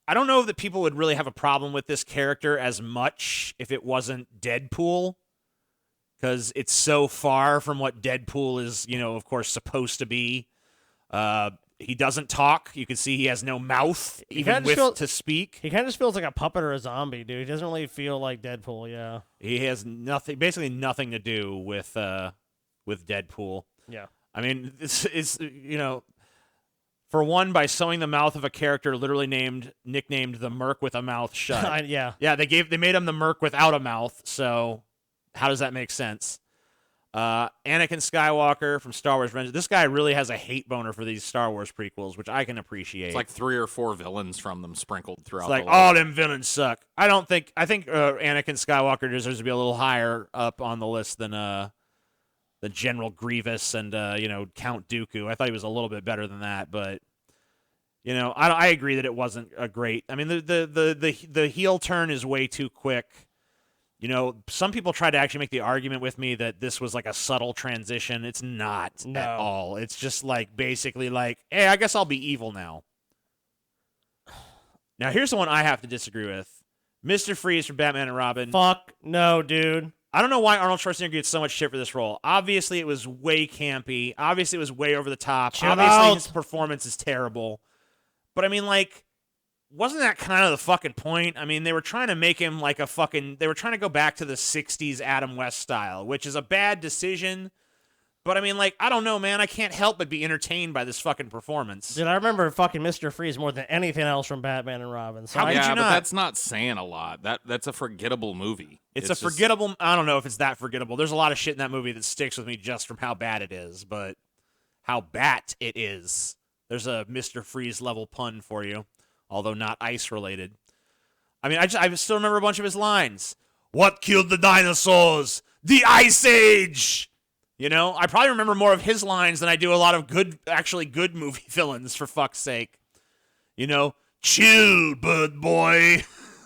I don't know that people would really have a problem with this character as much if it wasn't Deadpool, because it's so far from what Deadpool is, you know, of course, supposed to be. He doesn't talk. You can see he has no mouth, even to speak. He kind of just feels like a puppet or a zombie, dude. He doesn't really feel like Deadpool, yeah. He has basically nothing to do with Deadpool. Yeah. I mean, it's you know, for one, by sewing the mouth of a character literally nicknamed the Merc with a mouth shut. Yeah. Yeah, they made him the Merc without a mouth, so how does that make sense? Anakin Skywalker from Star Wars Revenge. This guy really has a hate boner for these Star Wars prequels, which I can appreciate. It's like 3 or 4 villains from them sprinkled throughout. It's like, the list. them villains suck. I think Anakin Skywalker deserves to be a little higher up on the list than the General Grievous and Count Dooku. I thought he was a little bit better than that, but you know, I agree that it wasn't a great. I mean, the heel turn is way too quick. You know, some people try to actually make the argument with me that this was like a subtle transition. It's not at all. It's just like basically like, hey, I guess I'll be evil now. Now, here's the one I have to disagree with. Mr. Freeze from Batman and Robin. Fuck no, dude. I don't know why Arnold Schwarzenegger gets so much shit for this role. Obviously, it was way campy. Obviously, it was way over the top. Chill Obviously, out. his performance is terrible. But I mean, like, wasn't that kind of the fucking point? I mean, they were trying to make him like they were trying to go back to the 60s Adam West style, which is a bad decision. But I mean, like, I don't know, man. I can't help but be entertained by this fucking performance. Dude, I remember fucking Mr. Freeze more than anything else from Batman and Robin. So How could yeah, you but not? that's not saying a lot. That's a forgettable movie. It's a just- forgettable. I don't know if it's that forgettable. There's a lot of shit in that movie that sticks with me just from how bad it is, but how bat it is. There's a Mr. Freeze level pun for you, although not ice related. I mean, I still remember a bunch of his lines. What killed the dinosaurs? The Ice Age! You know, I probably remember more of his lines than I do a lot of actually good movie villains, for fuck's sake. You know, chill, bird boy.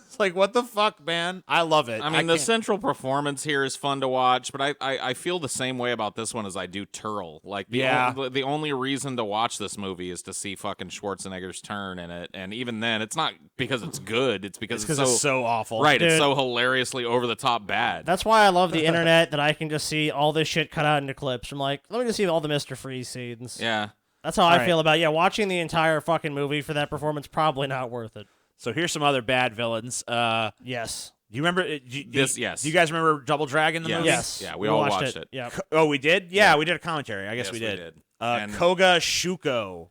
It's like, what the fuck, man? I love it. I mean, the can't- central performance here is fun to watch, but I feel the same way about this one as I do Turl. Like, the only reason to watch this movie is to see fucking Schwarzenegger's turn in it, and even then, it's not because it's good. It's because it's so awful. right. It's Dude. so hilariously over the top bad. that's why I love the internet, that I can just see all this shit cut out into clips. I'm like, let me just see all the Mr. Freeze scenes. Yeah. That's how I right. feel about watching the entire fucking movie for that performance, probably not worth it. So here's some other bad villains. Yes. Do you remember Yes. Do you guys remember Double Dragon the Yes. movie? Yes. Yeah, we all watched it. Yeah. Oh, we did? Yeah, we did a commentary. I guess Yes, we we did. did. And- Koga Shuko.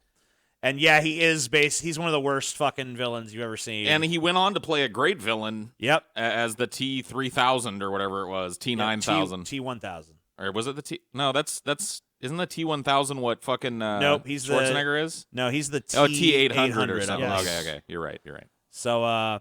And yeah, he's one of the worst fucking villains you've ever seen. And he went on to play a great villain yep. as the T-3000 or whatever it was, T-9000. T-1000. Or was it the T? No, that's isn't the T-1000 what fucking Nope, he's the- Schwarzenegger is? No, he's the T Oh, T-800 or something. Yes. Okay. You're right. So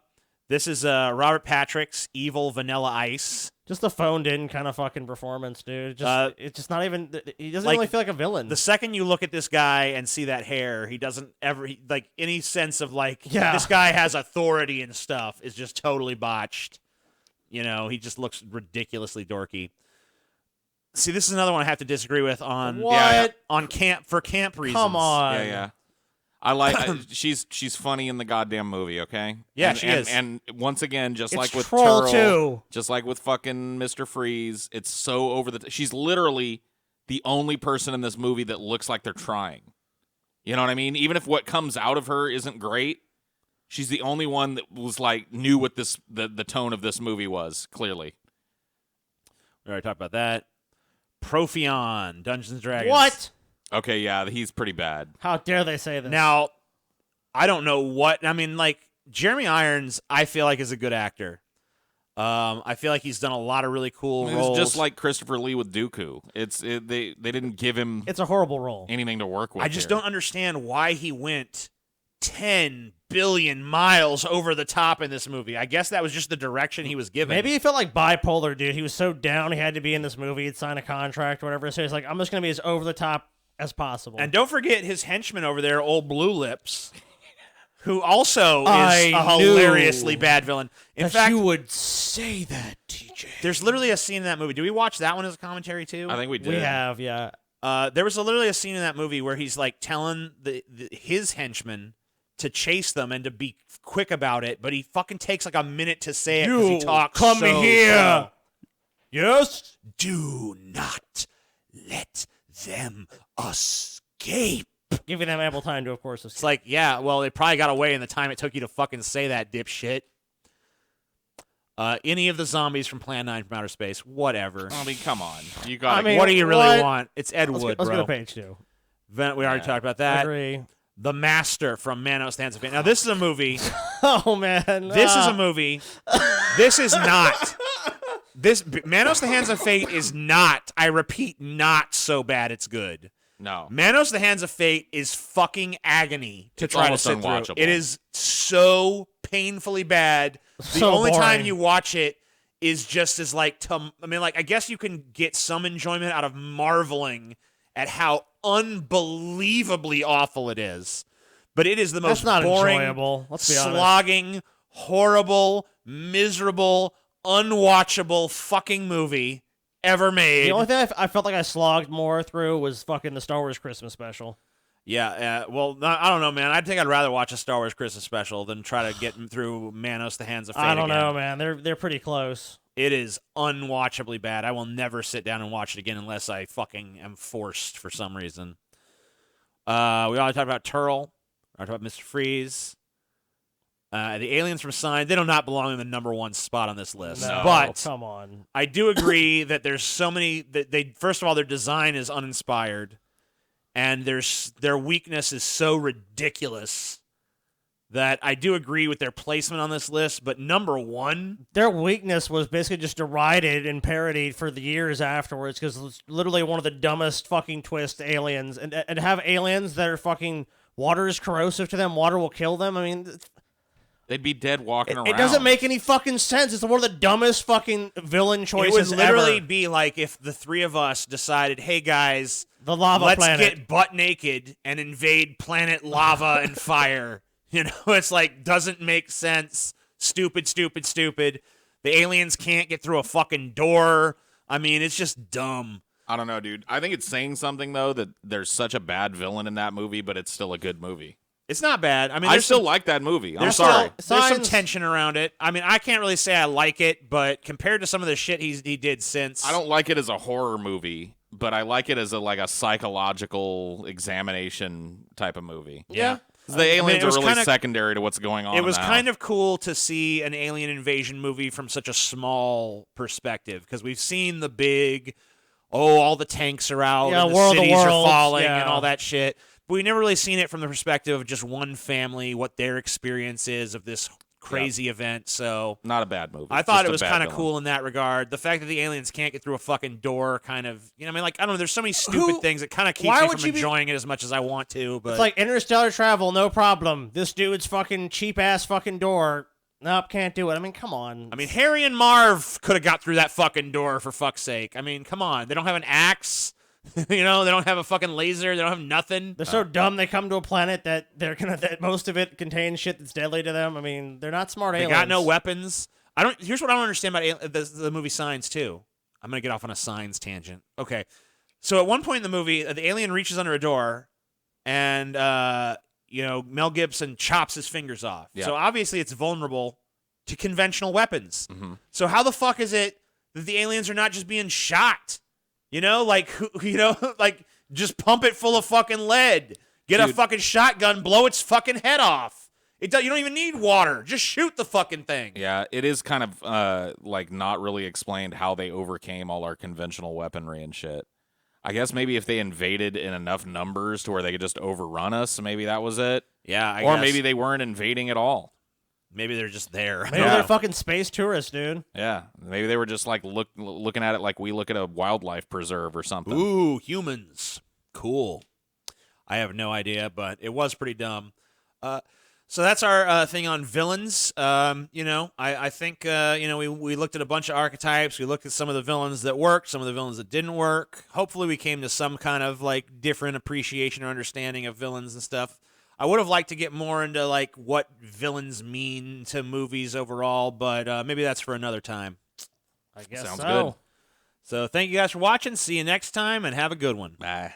this is Robert Patrick's evil Vanilla Ice. Just a phoned in kind of fucking performance, dude. It's just not even. He doesn't like, really feel like a villain. The second you look at this guy and see that hair, he doesn't ever like any sense of like Yeah. this guy has authority and stuff is just totally botched. You know, he just looks ridiculously dorky. See, this is another one I have to disagree with on What? on camp reasons. Come on. Yeah. I like she's funny in the goddamn movie, okay? Yeah, she is. And once again, just It's like with Troll Turl, 2. just like with fucking Mr. Freeze, it's so over the she's literally the only person in this movie that looks like they're trying. You know what I mean? Even if what comes out of her isn't great, she's the only one that was like knew what the tone of this movie was, clearly. We already talked about that. Profion, Dungeons and Dragons. What? Okay, yeah, he's pretty bad. How dare they say this? Now, I don't know what I mean. Like Jeremy Irons, I feel like is a good actor. I feel like he's done a lot of really cool It's roles. just like Christopher Lee with Dooku. They didn't give him it's a horrible role. anything to work with. I just here. don't understand why he went 10 billion miles over the top in this movie. I guess that was just the direction he was given. Maybe he felt like bipolar, dude. He was so down, he had to be in this movie. He'd sign a contract or whatever. So he's like, I'm just gonna be as over the top as possible. And don't forget his henchman over there, old Blue Lips, who also is I a knew hilariously bad villain. In that fact, you would say that, TJ. there's literally a scene in that movie. Do we watch that one as a commentary too? I think we did. We have, yeah. There was literally a scene in that movie where he's like telling his henchmen to chase them and to be quick about it, but he fucking takes like a minute to say it because he talks come so here. slow. Yes? Do not let them escape. Giving them ample time to, of course, It's like, yeah, well, it probably got away in the time it took you to fucking say that, dipshit. Any of the zombies from Plan 9 from Outer Space, whatever. I mean, come on. You got. I mean, What do you really what? want? It's Ed Wood, let's bro. go to page 2. We already talked about that. Agree. The Master from Manos the Hands of Fate. Now, this is a movie. Oh, man. This is a movie. This is not. Manos the Hands of Fate is not, I repeat, not so bad it's good. no. Manos the Hands of Fate is fucking agony to It's try to almost sit through. unwatchable. It is so painfully bad. The So only time boring. you watch it is just as like, I guess you can get some enjoyment out of marveling at how unbelievably awful it is. But it is the most That's not boring, enjoyable. Let's be honest. slogging, horrible, miserable, unwatchable fucking movie ever made. The only thing I felt like I slogged more through was fucking the Star Wars Christmas special. Yeah, well, I don't know, man. I think I'd rather watch a Star Wars Christmas special than try to get through Manos: The Hands of Fate. I don't again. know, man. They're pretty close. It is unwatchably bad. I will never sit down and watch it again unless I fucking am forced for some reason. We already talked about Turtle. We talked about Mr. Freeze. The aliens from Sign, they do not belong in the number one spot on this list. No, But come on. I do agree that there's so many that they first of all, their design is uninspired, and their weakness is so ridiculous that I do agree with their placement on this list. But number one, Their weakness was basically just derided and parodied for the years afterwards because it's literally one of the dumbest fucking twists to aliens. And have aliens that are fucking, water is corrosive to them, water will kill them. I mean, They'd be dead walking around. it doesn't make any fucking sense. It's one of the dumbest fucking villain it choices would literally ever. be like if the three of us decided, hey guys, The lava let's planet. get butt naked and invade planet lava and fire. You know, it's like, doesn't make sense. Stupid, stupid, stupid. The aliens can't get through a fucking door. I mean, it's just dumb. I don't know, dude. I think it's saying something, though, that there's such a bad villain in that movie, but it's still a good movie. It's not bad. I mean, I there's still some, like that movie. I'm there's sorry. Still, there's some Signs- tension around it. I mean, I can't really say I like it, but compared to some of the shit he did since, I don't like it as a horror movie, but I like it as a psychological examination type of movie. Yeah. 'Cause the aliens it was are really kinda- secondary to what's going on. It was now. kind of cool to see an alien invasion movie from such a small perspective because we've seen the big, all the tanks are out, Yeah, and the War of the cities are Worlds, falling, yeah. and all that shit. But we've never really seen it from the perspective of just one family, what their experience is of this crazy event. So not a bad movie. I thought Just it a was bad kind of villain. cool in that regard. The fact that the aliens can't get through a fucking door kind of, I mean, like, I don't know, there's so many stupid things that kind of keeps why me would from you be- enjoying it as much as I want to. But It's like interstellar travel, no problem. This dude's fucking cheap-ass fucking door. Nope, can't do it. I mean, come on. I mean, Harry and Marv could have got through that fucking door, for fuck's sake. I mean, come on. They don't have an axe. You know, they don't have a fucking laser. They don't have nothing. They're so dumb they come to a planet that that most of it contains shit that's deadly to them. I mean, they're not smart They aliens. got no weapons. Here's what I don't understand about the movie Signs, too. I'm going to get off on a Signs tangent. Okay. So at one point in the movie, the alien reaches under a door, and, Mel Gibson chops his fingers off. Yeah. So obviously it's vulnerable to conventional weapons. Mm-hmm. So how the fuck is it that the aliens are not just being shot? Like just pump it full of fucking lead. Get a Dude. fucking shotgun, blow its fucking head off. You don't even need water. Just shoot the fucking thing. Yeah, it is kind of not really explained how they overcame all our conventional weaponry and shit. I guess maybe if they invaded in enough numbers to where they could just overrun us, maybe that was it. Yeah, Or maybe they weren't invading at all. maybe they're just there. Maybe they're fucking space tourists, dude. Yeah, maybe they were just looking at it like we look at a wildlife preserve or something. Ooh, humans. Cool. I have no idea, but it was pretty dumb. So that's our thing on villains. I think we looked at a bunch of archetypes. We looked at some of the villains that worked, some of the villains that didn't work. Hopefully we came to some kind of different appreciation or understanding of villains and stuff. I would have liked to get more into what villains mean to movies overall, but maybe that's for another time. I guess Sounds so. good. So thank you guys for watching. See you next time, and have a good one. Bye.